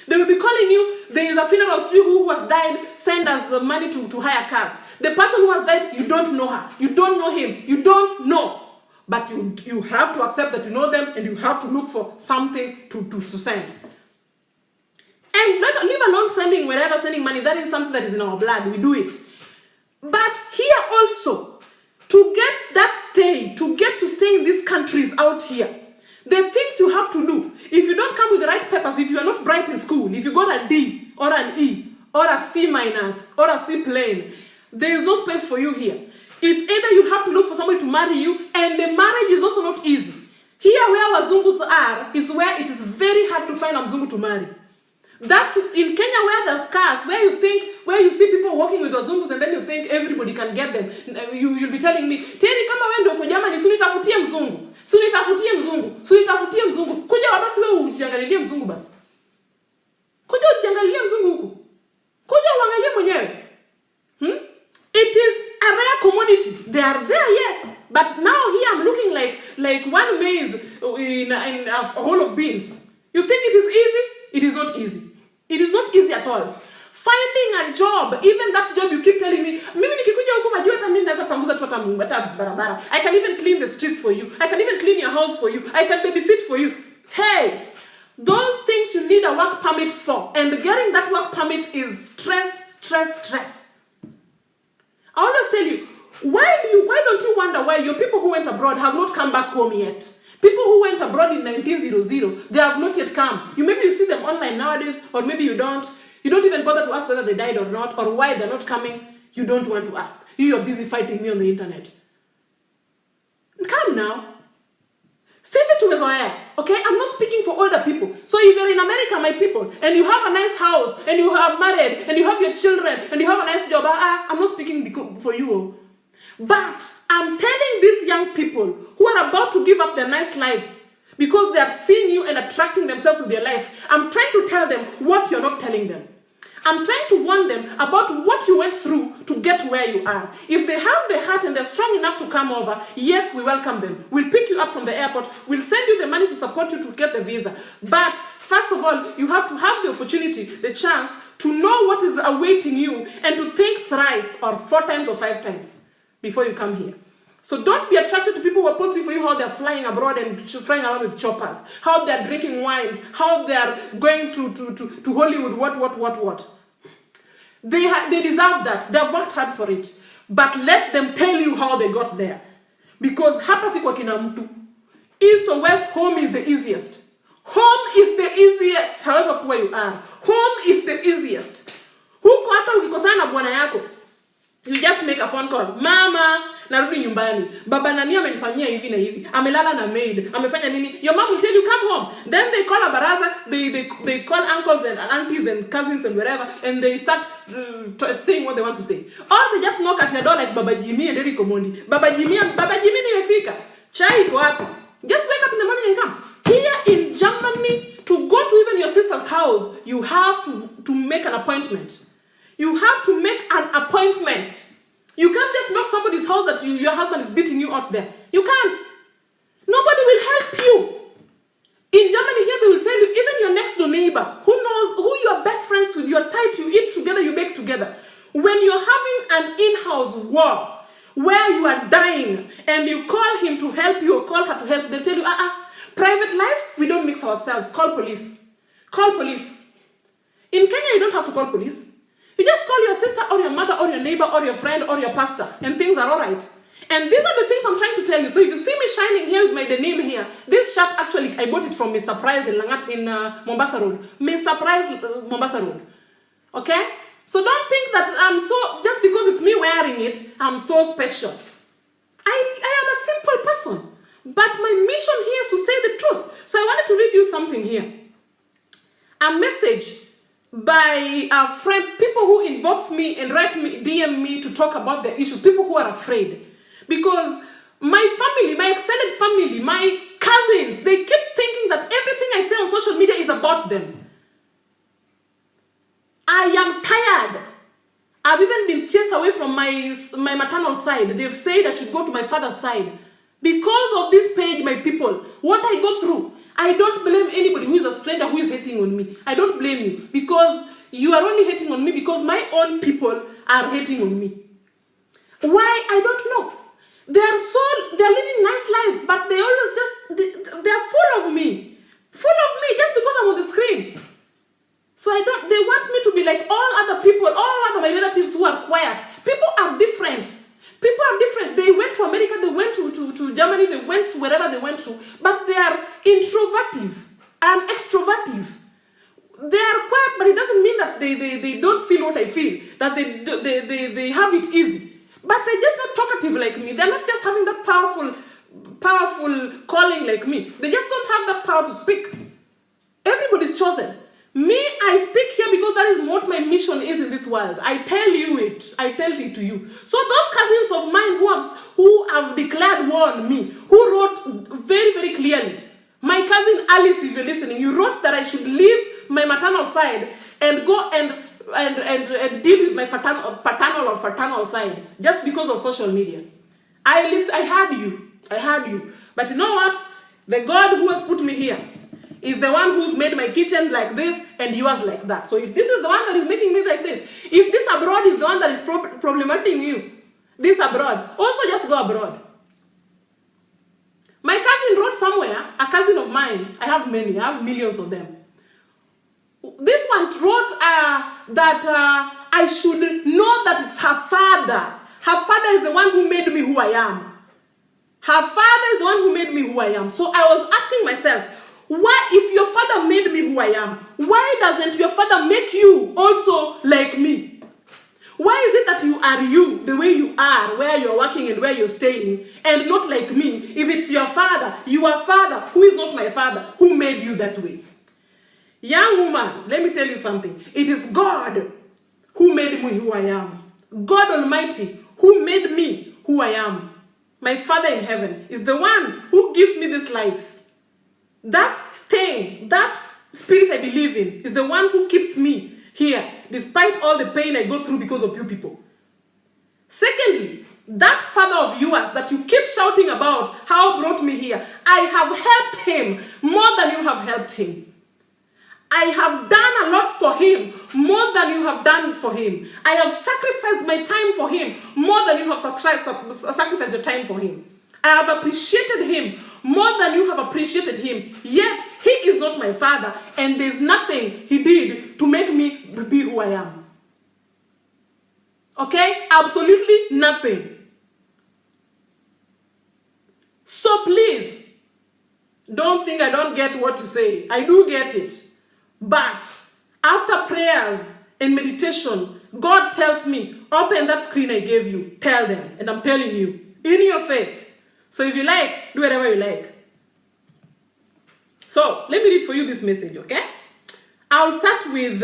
They will be calling you, there is a funeral who has died, send us money to hire cars. The person who has died, you don't know her. You don't know him. You don't know. But you have to accept that you know them, and you have to look for something to send. And leave alone sending money, that is something that is in our blood. We do it. But here also, to get that stay, to get to stay in these countries out here, the things you have to do, if you don't come with the right papers, if you are not bright in school, if you got a D or an E or a C minus or a C plain, there is no space for you here. It's either you have to look for somebody to marry you, and the marriage is also not easy. Here where Wazungus are is where it is very hard to find a Mzungu to marry. That in Kenya where there's cars, where you see people walking with Wazungus and then you think everybody can get them. You'll be telling me, Terry, kama wewe ndio kujamani, sunitafutie mzungu. Sunitafutie mzungu. Kuja basi wewe ujiangalilie mzungu basi. Kuja ujiangalilie mzungu huko. Kuja uangalie mwenyewe. It is a rare commodity. They are there, yes. But now here I'm looking like one maize in a hole of beans. You think it is easy? It is not easy. It is not easy at all. Finding a job, even that job you keep telling me, mimi nikikuja huko majua hata mimi naweza panguza tu hata barabara. I can even clean the streets for you. I can even clean your house for you. I can babysit for you. Hey, those things you need a work permit for. And getting that work permit is stress. I always tell you, why don't you wonder why your people who went abroad have not come back home yet? People who went abroad in 1900, they have not yet come. Maybe you see them online nowadays, or maybe you don't. You don't even bother to ask whether they died or not, or why they're not coming. You don't want to ask. You're busy fighting me on the internet. Come now. Sisi tumezoea, okay? I'm not speaking for older people. So if you're in America, my people, and you have a nice house, and you are married, and you have your children, and you have a nice job, I'm not speaking for you. But I'm telling these young people who are about to give up their nice lives because they are seeing you and attracting themselves with their life, I'm trying to tell them what you're not telling them. I'm trying to warn them about what you went through to get where you are. If they have the heart and they're strong enough to come over, yes, we welcome them. We'll pick you up from the airport. We'll send you the money to support you to get the visa. But first of all, you have to have the opportunity, the chance to know what is awaiting you and to think thrice or 4 times or 5 times before you come here. So don't be attracted to people who are posting for you how they're flying abroad and flying around with choppers, how they're drinking wine, how they're going to Hollywood, what. They deserve that. They've worked hard for it. But let them tell you how they got there. Because hapa si kwa kina mtu. East or west, home is the easiest. Home is the easiest, however poor you are. Home is the easiest. Huko hata ukikosana na bwana yako, you just make a phone call. Mama, narudi nyumbani. Baba nani amenifanyia hivi na hivi. Amelala na maid. Amefanya nini? Your mom will tell you come home. Then they call a baraza. They call uncles and aunties and cousins and wherever, and they start saying what they want to say. Or they just knock at your door like Baba Jimmy and Eric Omondi. Baba Jimmy nimefika. Chai iko wapi? Just wake up in the morning and come. Here in Germany, to go to even your sister's house, you have to make an appointment. You have to make an appointment. You can't just knock somebody's house that your husband is beating you out there. You can't. Nobody will help you. In Germany here, they will tell you, even your next door neighbor, who knows who you are best friends with, you are tight, you eat together, you bake together. When you're having an in-house war, where you are dying, and you call him to help you or call her to help, they'll tell you, private life, we don't mix ourselves. Call police. Call police. In Kenya, you don't have to call police. You just call your sister or your mother or your neighbor or your friend or your pastor, and things are all right. And these are the things I'm trying to tell you. So if you see me shining here with my denim here, this shirt actually, I bought it from Mr. Price in Mombasa Road. Mr. Price, Mombasa Road. Okay? So don't think that just because it's me wearing it, I'm so special. I am a simple person. But my mission here is to say the truth. So I wanted to read you something here. A message by a friend, people who inbox me and DM me to talk about the issue, people who are afraid. Because my family, my extended family, my cousins, they keep thinking that everything I say on social media is about them. I am tired. I've even been chased away from my maternal side. They've said I should go to my father's side. Because of this page, my people, what I go through, I don't blame anybody who is a stranger who is hating on me. I don't blame you because you are only hating on me because my own people are hating on me. Why? I don't know. They're living nice lives, but they always they're full of me. Full of me just because I'm on the screen. So they want me to be like all other people, all other my relatives who are quiet. People are different. People are different. They went to America, they went to Germany, they went to wherever they went to, but they are introvertive. I'm extrovertive. They are quiet, but it doesn't mean that they don't feel what I feel, that they have it easy. But they're just not talkative like me. They're not just having that powerful calling like me. They just don't have that power to speak. Everybody's chosen. Me, I speak here because that is what my mission is in this world. I tell you it. I tell it to you. So those cousins of mine who have declared war on me, who wrote very, very clearly, my cousin Alice, if you're listening, you wrote that I should leave my maternal side and go and deal with my paternal or fraternal side just because of social media. I heard you. But you know what? The God who has put me here is the one who's made my kitchen like this and yours like that. So if this is the one that is making me like this, if this abroad is the one that is problemating you, this abroad, also just go abroad. My cousin wrote somewhere, a cousin of mine, I have millions of them. This one wrote that I should know that it's her father. Her father is the one who made me who I am. Her father is the one who made me who I am. So I was asking myself, why, if your father made me who I am, why doesn't your father make you also like me? Why is it that you are you, the way you are, where you're working and where you're staying, and not like me? If it's your father, your father, who is not my father, who made you that way? Young woman, let me tell you something. It is God who made me who I am. God Almighty who made me who I am. My Father in heaven is the one who gives me this life. That thing, that spirit I believe in is the one who keeps me here despite all the pain I go through because of you people. Secondly, that father of yours that you keep shouting about how brought me here, I have helped him more than you have helped him. I have done a lot for him, more than you have done for him. I have sacrificed my time for him, more than you have sacrificed your time for him. I have appreciated him more than you have appreciated him. Yet, he is not my father, and there's nothing he did to make me be who I am. Okay? Absolutely nothing. So please, don't think I don't get what you say. I do get it. But after prayers and meditation, God tells me, open that screen I gave you. Tell them. And I'm telling you, in your face. So if you like, do whatever you like. So let me read for you this message, okay? I'll start with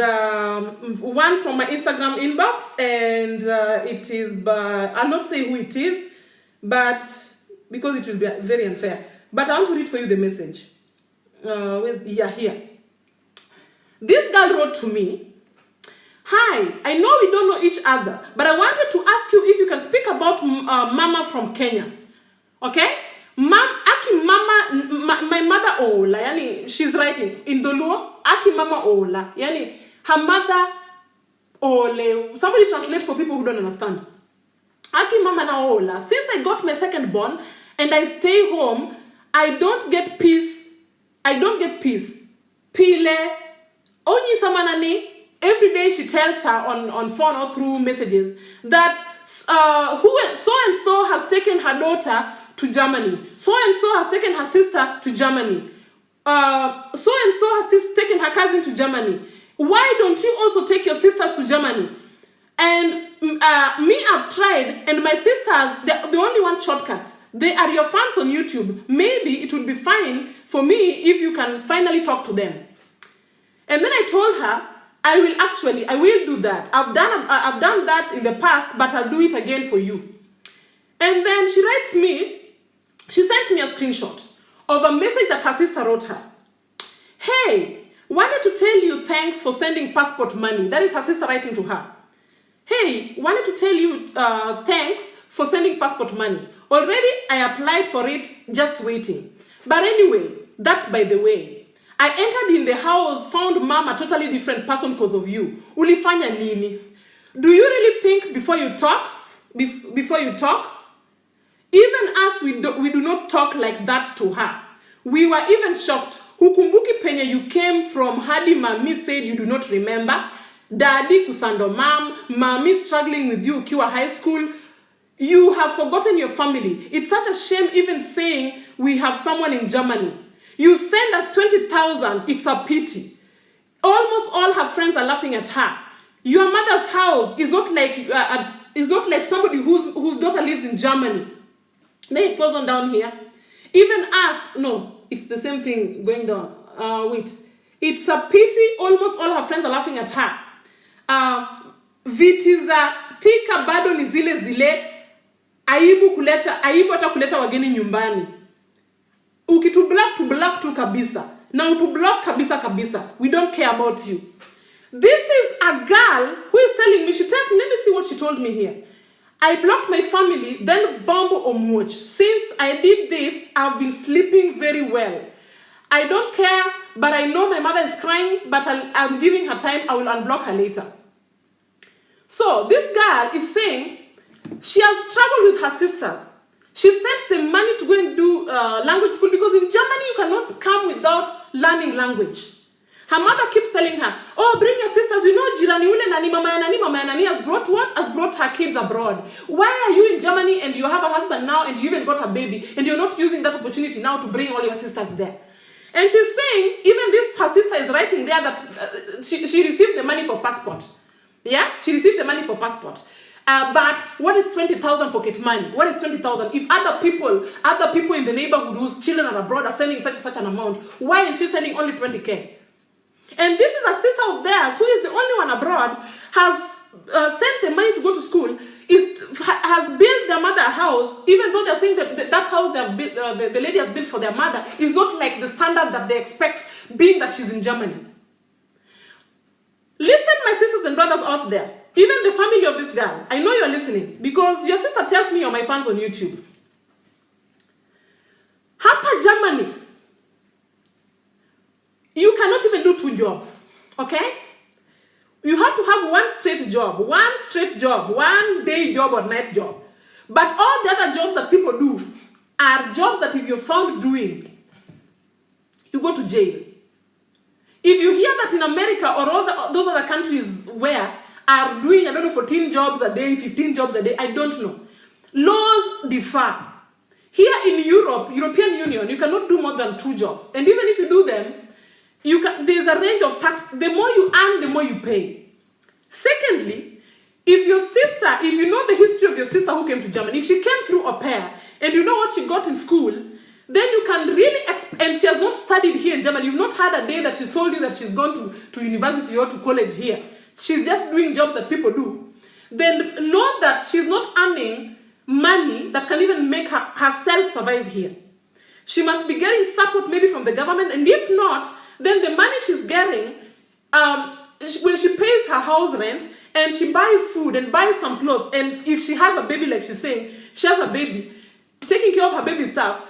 one from my Instagram inbox. And it is, I'll not say who it is, but because it will be very unfair. But I want to read for you the message. Here. This girl wrote to me, hi, I know we don't know each other, but I wanted to ask you if you can speak about Mama from Kenya. Okay? Aki Mama, my mother Ola, yani she's writing in Doluo, Aki Mama Ola, yani her mother Ole. Somebody translate for people who don't understand. Aki Mama na Ola. Since I got my second born and I stay home, I don't get peace. Pile. Onyi Samanani, every day she tells her on phone or through messages that so-and-so has taken her daughter to Germany. So-and-so has taken her sister to Germany. So-and-so has taken her cousin to Germany. Why don't you also take your sisters to Germany? And me, I've tried, and my sisters, they only want shortcuts. They are your fans on YouTube. Maybe it would be fine for me if you can finally talk to them. And then I told her, I will do that. I've done that in the past, but I'll do it again for you. And then she sends me a screenshot of a message that her sister wrote her. Hey, Wanted to tell you thanks for sending passport money. That is her sister writing to her. Hey, wanted to tell you thanks for sending passport money. Already I applied for it, just waiting. But anyway, that's by the way. I entered in the house, found mom a totally different person because of you. Ulifanya nini? Do you really think before you talk? Before you talk? Even us, we do not talk like that to her. We were even shocked. Hukumbuki penye you came from hadi mami said you do not remember. Daddy kusando mami struggling with you ukiwa high school. You have forgotten your family. It's such a shame even saying we have someone in Germany. You send us 20,000. It's a pity. Almost all her friends are laughing at her. Your mother's house is not like somebody whose daughter lives in Germany. Then it goes on down here. Even us, no, it's the same thing going down. Wait. It's a pity almost all her friends are laughing at her. Vitiza tika bado ni zile aibu hata kuleta wageni nyumbani. Ukitublock tu kabisa. Na utublock kabisa. We don't care about you. This is a girl who is telling me, she tells me, let me see what she told me here. I blocked my family, then Bombo Omwatch. Since I did this, I've been sleeping very well. I don't care, but I know my mother is crying, but I'm giving her time. I will unblock her later. So this girl is saying she has struggled with her sisters. She sends them money to go and do language school because in Germany you cannot come without learning language. Her mother keeps telling her, oh, bring your sisters. You know, jirani ule nani mama ya nani has brought what? Has brought her kids abroad. Why are you in Germany and you have a husband now and you even got a baby and you're not using that opportunity now to bring all your sisters there? And she's saying, even this, her sister is writing there that she received the money for passport. Yeah? She received the money for passport. But what is 20,000 pocket money? What is 20,000? If other people in the neighborhood whose children are abroad are sending such an amount, why is she sending only 20K? And this is a sister of theirs who is the only one abroad, has sent the money to go to school, has built their mother a house, even though they're saying that house they have built, the lady has built for their mother is not like the standard that they expect, being that she's in Germany. Listen, my sisters and brothers out there, even the family of this girl, I know you're listening because your sister tells me you're my fans on YouTube. Hapa Germany, you cannot even do 2 jobs, okay? You have to have one straight job, one day job or night job. But all the other jobs that people do are jobs that if you're found doing, you go to jail. If you hear that in America or all those other countries where are doing, 14 jobs a day, 15 jobs a day, I don't know. Laws differ. Here in Europe, European Union, you cannot do more than 2 jobs. And even if you do them, there's a range of tax. The more you earn, the more you pay. Secondly, if you know the history of your sister who came to Germany, if she came through au pair, and you know what she got in school, then you can really, and she has not studied here in Germany, you've not had a day that she's told you that she's gone to university or to college here. She's just doing jobs that people do. Then know that she's not earning money that can even make herself survive here. She must be getting support maybe from the government, and if not, then the money she's getting, when she pays her house rent and she buys food and buys some clothes, and if she has a baby, like she's saying, she has a baby, taking care of her baby stuff,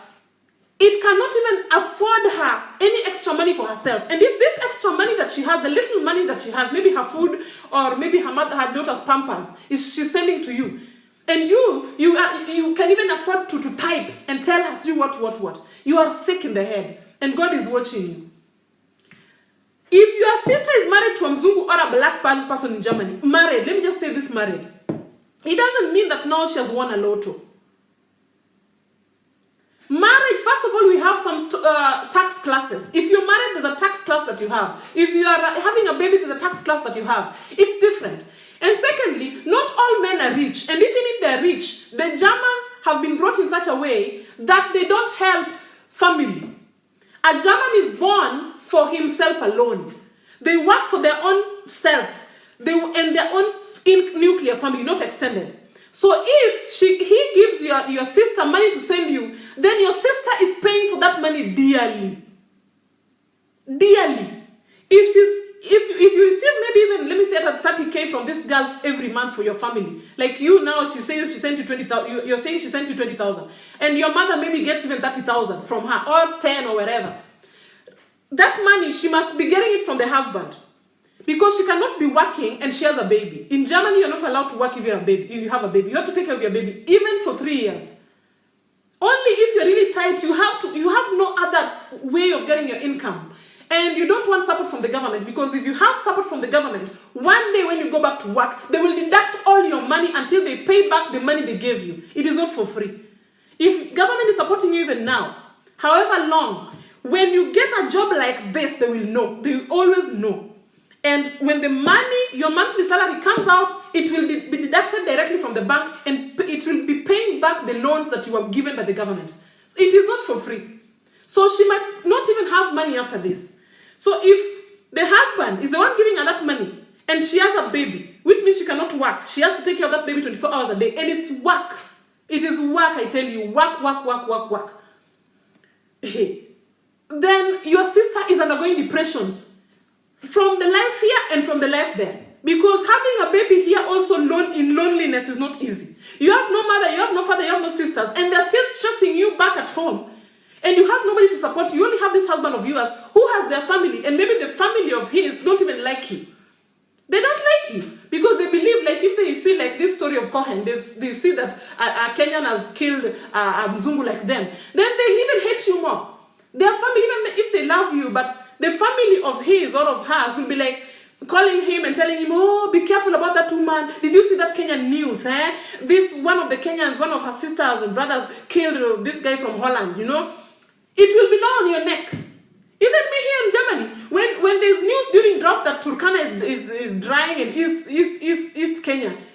it cannot even afford her any extra money for herself. And if this extra money that she has, the little money that she has, maybe her food or maybe her daughter's pampers, she's sending to you, and you can even afford to type and tell us, do what. You are sick in the head, and God is watching you. If your sister is married to a Mzungu or a black person in Germany, married, let me just say this, married, it doesn't mean that now she has won a lotto. Marriage, first of all, we have some tax classes. If you're married, there's a tax class that you have. If you are having a baby, there's a tax class that you have. It's different. And secondly, not all men are rich. And even if they're rich, the Germans have been brought in such a way that they don't help family. A German is born for himself alone. They work for their own selves. And their own nuclear family, not extended. So if he gives your sister money to send you, then your sister is paying for that money dearly. Dearly. If you receive maybe even, let me say, 30K from this girl every month for your family, like you now, she says she sent you 20,000. You're saying she sent you 20,000, and your mother maybe gets even 30,000 from her, or 10 or whatever. That money, she must be getting it from the husband, because she cannot be working and she has a baby. In Germany, you're not allowed to work if you're a baby. If you have a baby, you have to take care of your baby even for 3 years. Only if you're really tight, you have no other way of getting your income. And you don't want support from the government, because if you have support from the government, one day when you go back to work, they will deduct all your money until they pay back the money they gave you. It is not for free. If government is supporting you even now, however long, when you get a job like this, they will know. They will always know. And when the money, your monthly salary comes out, it will be deducted directly from the bank, and it will be paying back the loans that you were given by the government. It is not for free. So she might not even have money after this. So if the husband is the one giving her that money, and she has a baby, which means she cannot work, she has to take care of that baby 24 hours a day, and it's work. It is work, I tell you. Work. Then your sister is undergoing depression from the life here and from the life there. Because having a baby here also in loneliness is not easy. You have no mother, you have no father, you have no sisters, and they're still stressing you back at home. And you have nobody to support you. You only have this husband of yours who has their family, and maybe the family of his don't even like you. They don't like you because they believe, like, if they see like this story of Cohen, they see that a Kenyan has killed a Mzungu like them, then they even hate you more. Their family, even if they love you, but the family of his or of hers will be like calling him and telling him, oh, be careful about that woman. Did you see that Kenyan news? This one of the Kenyans, one of her sisters and brothers killed this guy from Holland, you know. It will be now on your neck. Even me here in Germany, when there's news during drought that Turkana is drying, and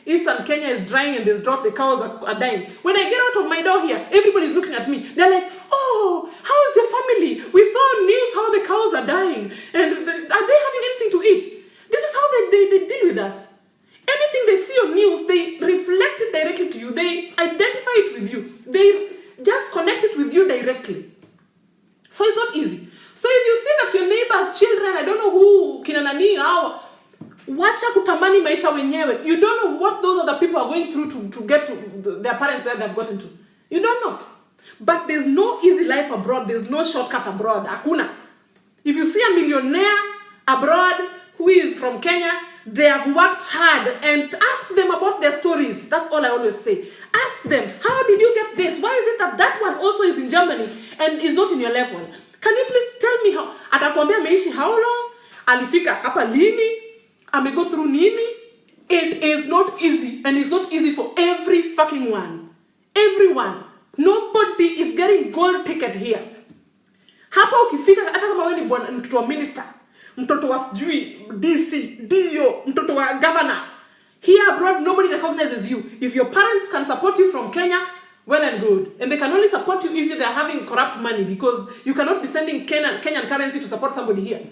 Eastern Kenya is drying, and there's drought, the cows are dying. When I get out of my door here, everybody's looking at me. They're like, oh, how is your family? We saw news how the cows are dying. And are they having anything to eat? This is how they deal with us. Anything they see on news, they reflect it directly to you. They identify it with you. They just connect it with you directly. So it's not easy. So if you see that your neighbor's children, I don't know who, kina nani hao, wacha kutamani maisha wenyewe. You don't know what those other people are going through to get to their parents where they've gotten to. You don't know. But there's no easy life abroad. There's no shortcut abroad. Hakuna. If you see a millionaire abroad who is from Kenya, they have worked hard, and ask them about their stories. That's all I always say. Ask them, how did you get this? Why is it that one also is in Germany and is not in your level? Can you please tell me how? Atakwambia ameishi how long? Alifika hapa lini? Amego through nini? It is not easy, and it's not easy for every fucking one. Everyone. Nobody is getting gold ticket here. Hapa ukifika, hata kama wewe ni mtoto wa minister, mtoto wa sijui DC, DO, mtoto wa governor. Here abroad, nobody recognizes you. If your parents can support you from Kenya, well and good. And they can only support you if they are having corrupt money, because you cannot be sending Kenyan currency to support somebody here.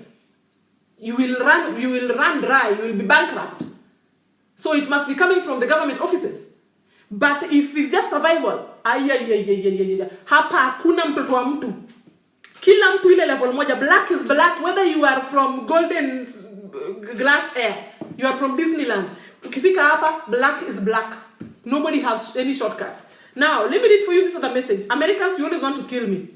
You will run dry, you will be bankrupt. So it must be coming from the government offices. But if it's just survival, hapa hakuna mtoto wa mtu. Kila mtu ile level moja. Black is black, whether you are from Golden Glass Air, you are from Disneyland. Ukifika hapa, black is black. Nobody has any shortcuts. Now, let me read for you this other message. Americans, you always want to kill me.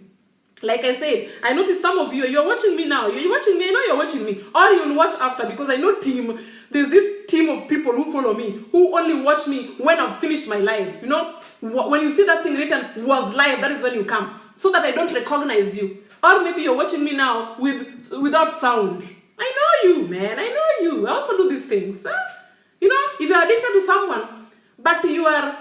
Like I said, I noticed some of you're watching me now. You're watching me, I know you're watching me. Or you'll watch after, because I know there's this team of people who follow me, who only watch me when I've finished my live. You know, when you see that thing written, was live, that is when you come. So that I don't recognize you. Or maybe you're watching me now without sound. I know you, man. I know you. I also do these things. You know, if you're addicted to someone, but you are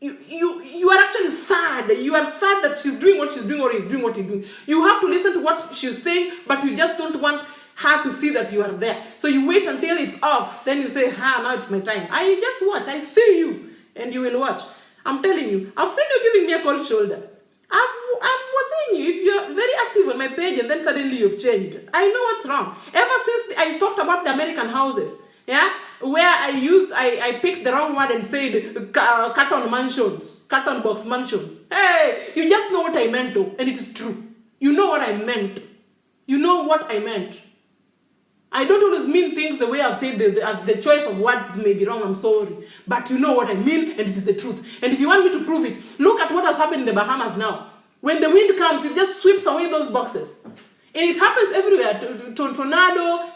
actually sad. You are sad that she's doing what she's doing, or he's doing what he's doing. You have to listen to what she's saying, but you just don't want her to see that you are there. So you wait until it's off. Then you say, now it's my time. I just watch. I see you, and you will watch. I'm telling you. I've seen you giving me a cold shoulder. I was saying you, if you're very active on my page and then suddenly you've changed, I know what's wrong. Ever since I talked about the American houses, yeah, where I picked the wrong word and said carton mansions, carton box mansions. Hey, you just know what I meant though, and it is true. You know what I meant. You know what I meant. I don't always mean things the way I've said. The choice of words may be wrong, I'm sorry. But you know what I mean, and it is the truth. And if you want me to prove it, look at what has happened in the Bahamas now. When the wind comes, it just sweeps away those boxes. And it happens everywhere. Tornado,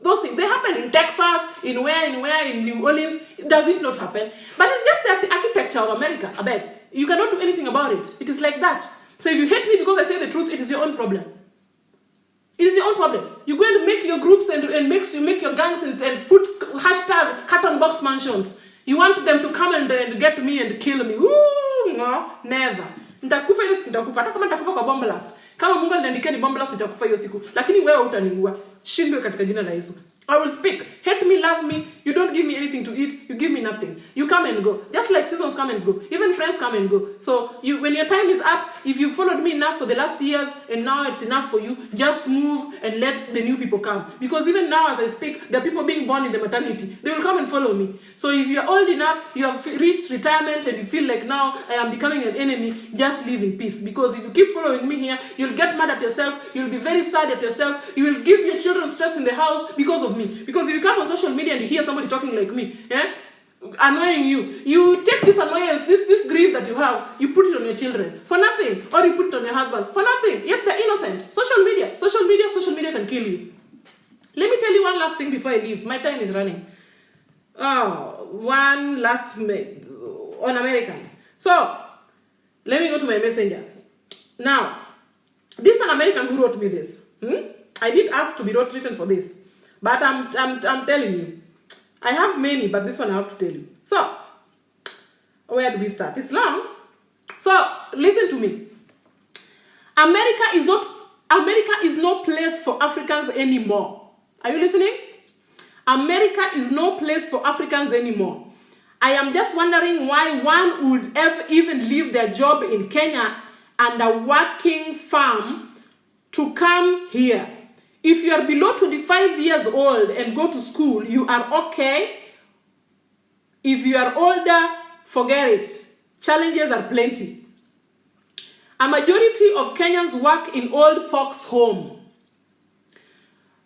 those things. They happen in Texas, in New Orleans. Does it not happen? But it's just the architecture of America, I beg. You cannot do anything about it. It is like that. So if you hate me because I say the truth, it is your own problem. It is your own problem. You're going to make your groups and make your gangs and put hashtag carton box mansions. You want them to come and get me and kill me. Ooh, no, never. Nitakufa ile nitakufa. Hata kama nitakufa kwa bomb blast. Kama Mungu ananiandikia ni bomb blast nitakufa hiyo siku. Lakini wewe utaniua. Shindwe katika jina la Yesu. I will speak. Hate me, love me. You don't give me anything to eat. You give me nothing. You come and go. Just like seasons come and go. Even friends come and go. So when your time is up, if you followed me enough for the last years and now it's enough for you, just move and let the new people come. Because even now as I speak, there are people being born in the maternity. They will come and follow me. So if you're old enough, you have reached retirement and you feel like now I am becoming an enemy, just live in peace. Because if you keep following me here, you'll get mad at yourself. You'll be very sad at yourself. You will give your children stress in the house because of me. Because if you come on social media and you hear somebody talking like me, annoying you take this annoyance, this grief that you have, you put it on your children for nothing, or you put it on your husband for nothing. Yet they're innocent. Social media can kill you. Let me tell you one last thing before I leave. My time is running. One last on Americans. So let me go to my messenger. Now, this is an American who wrote me this. I did ask to be written for this. But I'm telling you, I have many, but this one I have to tell you. So, where do we start? Islam. So, listen to me. America is no place for Africans anymore. Are you listening? America is no place for Africans anymore. I am just wondering why one would ever even leave their job in Kenya and a working farm to come here. If you are below 25 years old and go to school, you are okay. If you are older, forget it. Challenges are plenty. A majority of Kenyans work in old folks' home,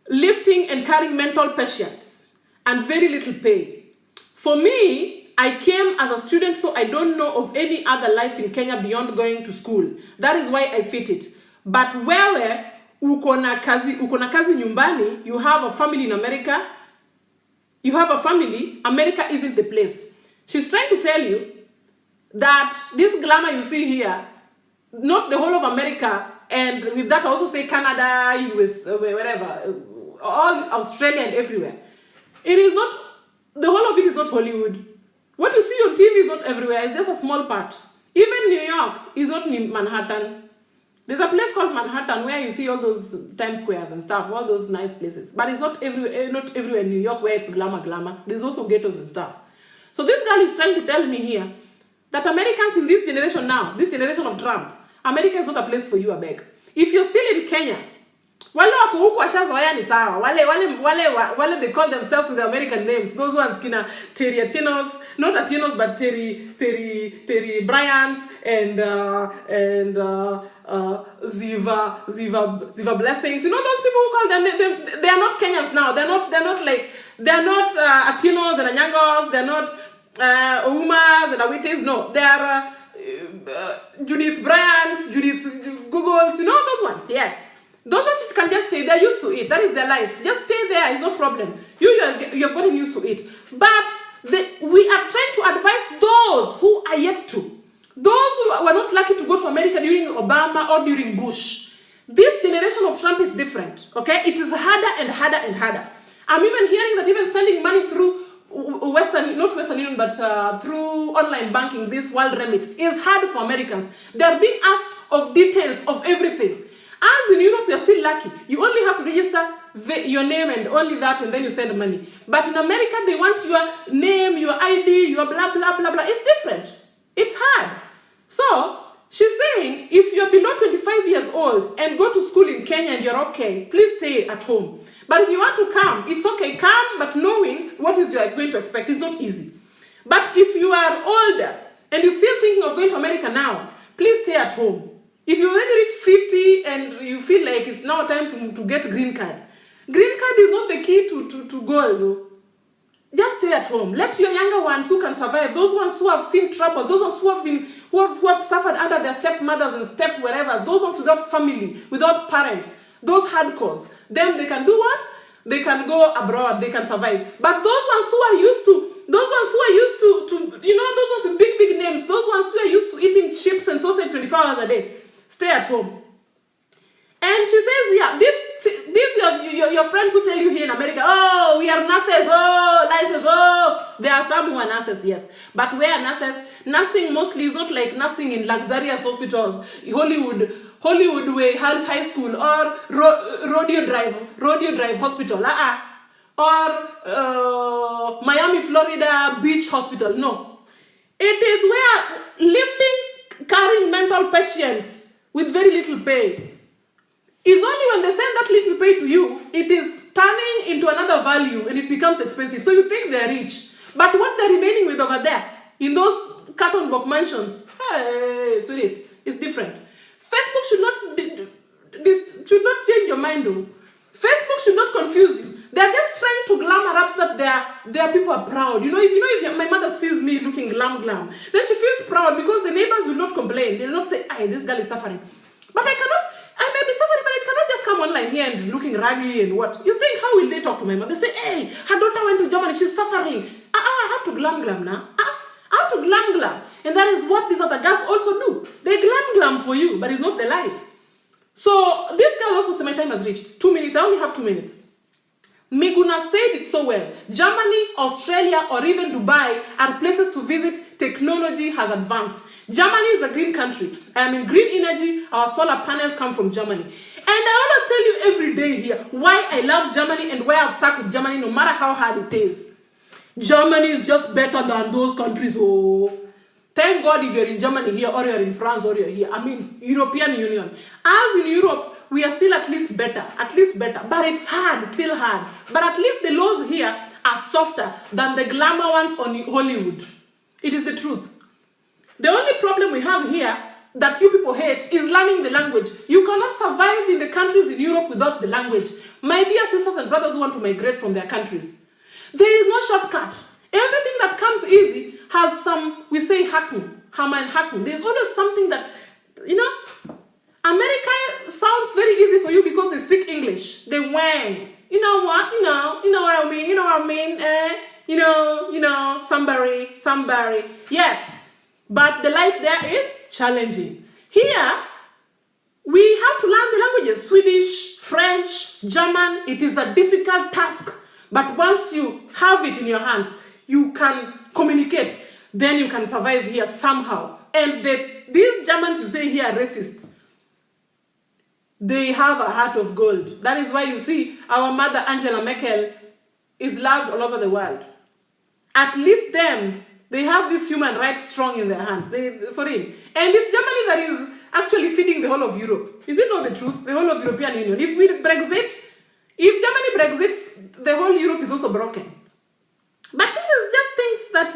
lifting and carrying mental patients, and very little pay. For me, I came as a student, so I don't know of any other life in Kenya beyond going to school. That is why I fit it. But where uko na kazi nyumbani, you have a family in America, America isn't the place. She's trying to tell you that this glamour you see here, not the whole of America, and with that I also say Canada, US, wherever, all Australia and everywhere. It is not, the whole of it is not Hollywood. What you see on TV is not everywhere, it's just a small part. Even New York is not Manhattan. There's a place called Manhattan where you see all those Times Squares and stuff, all those nice places. But it's not everywhere in New York where it's glamour. There's also ghettos and stuff. So this girl is trying to tell me here that Americans in this generation now, this generation of Trump, America is not a place for you, I beg. If you're still in Kenya, wale wako huko washazoea ni sawa. Wale they call themselves with the American names. Those ones kina Terry Atinos, not Atinos but Terry Bryants and Ziva Blessings. You know those people who call them, they are not Kenyans now. They're not Atinos and Anyangos. They're not Oumas and Awites. No, they are Judith Bryants, Judith Googles. You know those ones? Yes. Those ones you can just stay. They're used to it. That is their life. Just stay there. It's no problem. You have gotten used to it. But we are trying to advise those who are yet to. Those who were not lucky to go to America during Obama or during Bush. This generation of Trump is different. Okay? It is harder and harder and harder. I'm even hearing that even sending money through not Western Union, but through online banking, this World Remit, is hard for Americans. They're being asked of details of everything. As in Europe, you're still lucky. You only have to register your name and only that, and then you send money. But in America, they want your name, your ID, your blah, blah, blah, blah. It's different. It's hard. So, she's saying, if you're below 25 years old and go to school in Kenya and you're okay, please stay at home. But if you want to come, it's okay. Come, but knowing what is you're going to expect is not easy. But if you are older and you're still thinking of going to America now, please stay at home. If you already reach 50 and you feel like it's now time to get a green card, Green card is not the key to goal. Just stay at home. Let your younger ones who can survive, those ones who have seen trouble, those ones who have suffered under their stepmothers and step wherever, those ones without family, without parents, those hardcores, them they can do what? They can go abroad, they can survive. But those ones who are used to those ones with big names, those ones who are used to eating chips and sausage 24 hours a day, stay at home. And she says, yeah, these your friends who tell you here in America, oh, we are nurses, oh, license, oh. There are some who are nurses, yes. But where are nurses? Nursing mostly is not like nursing in luxurious hospitals, Hollywood way, high school, or Rodeo Drive Hospital, or Miami, Florida Beach Hospital. No. It is where carrying mental patients with very little pay. It's only when they send that little pay to you, it is turning into another value and it becomes expensive. So you think they're rich. But what they're remaining with over there, in those carton box mansions, hey, sweet, it's different. Facebook should not change your mind though. Facebook should not confuse you. They're just trying to glamour up so that their people are proud. If my mother sees me looking glam, then she feels proud because the neighbors will not complain. They will not say, hey, this girl is suffering. But I may be suffering, but I cannot just come online here and looking raggy and what. You think, how will they talk to my mother? They say, hey, her daughter went to Germany, she's suffering. I have to glam now. I have to glam. And that is what these other girls also do. They glam for you, but it's not their life. So this girl also said my time has reached. 2 minutes, I only have 2 minutes. Miguna said it so well. Germany, Australia, or even Dubai are places to visit. Technology has advanced. Germany is a green country. I am in green energy. Our solar panels come from Germany. And I always tell you every day here why I love Germany and why I've stuck with Germany no matter how hard it is. Germany is just better than those countries. Oh, thank God if you're in Germany here or you're in France or you're here. I mean, European Union. As in Europe, we are still at least better. But it's hard, still hard. But at least the laws here are softer than the glamour ones on Hollywood. It is the truth. The only problem we have here that you people hate is learning the language. You cannot survive in the countries in Europe without the language. My dear sisters and brothers who want to migrate from their countries, there is no shortcut. Everything that comes easy has some, we say hacken. There's always something that, America sounds very easy for you because they speak English. They wang. You know what? You know what I mean? Somebody. Yes. But the life there is challenging. Here, we have to learn the languages. Swedish, French, German. It is a difficult task. But once you have it in your hands, you can communicate. Then you can survive here somehow. And these Germans you say here are racists. They have a heart of gold. That is why you see our mother Angela Merkel is loved all over the world. At least them, they have this human rights strong in their hands. For real. And it's Germany that is actually feeding the whole of Europe. Is it not the truth? The whole of European Union. If Germany Brexits, the whole Europe is also broken. But this is just things that,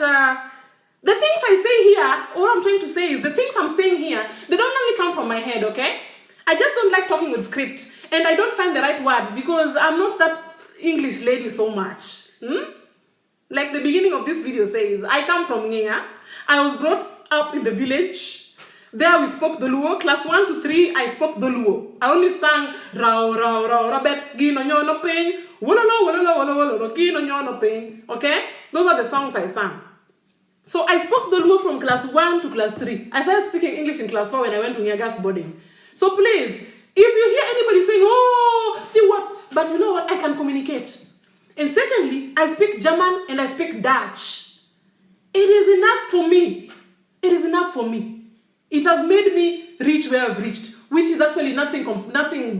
the things I say here, what I'm trying to say is, the things I'm saying here, they don't only come from my head, okay? I just don't like talking with script. And I don't find the right words because I'm not that English lady so much. Like the beginning of this video says, I come from Ngea. I was brought up in the village. There we spoke Doluo. Class 1 to 3, I spoke Doluo. I only sang Rao, Rabet, Gino Nyono Pain, Wololo, Gino Nyono Pain. Okay? Those are the songs I sang. So I spoke Doluo from class 1 to class 3. I started speaking English in class 4 when I went to Nyagas boarding. So please, if you hear anybody saying, oh, see what? But you know what? I can communicate. And secondly, I speak German and I speak Dutch. It is enough for me. It has made me reach where I've reached, which is actually nothing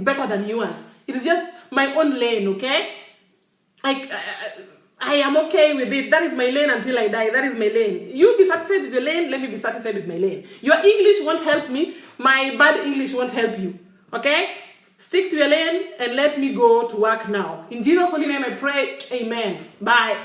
better than yours. It is just my own lane, okay? I am okay with it. That is my lane until I die. That is my lane. You be satisfied with your lane, let me be satisfied with my lane. Your English won't help me. My bad English won't help you. Okay? Stick to your lane and let me go to work now. In Jesus' holy name I pray. Amen. Bye.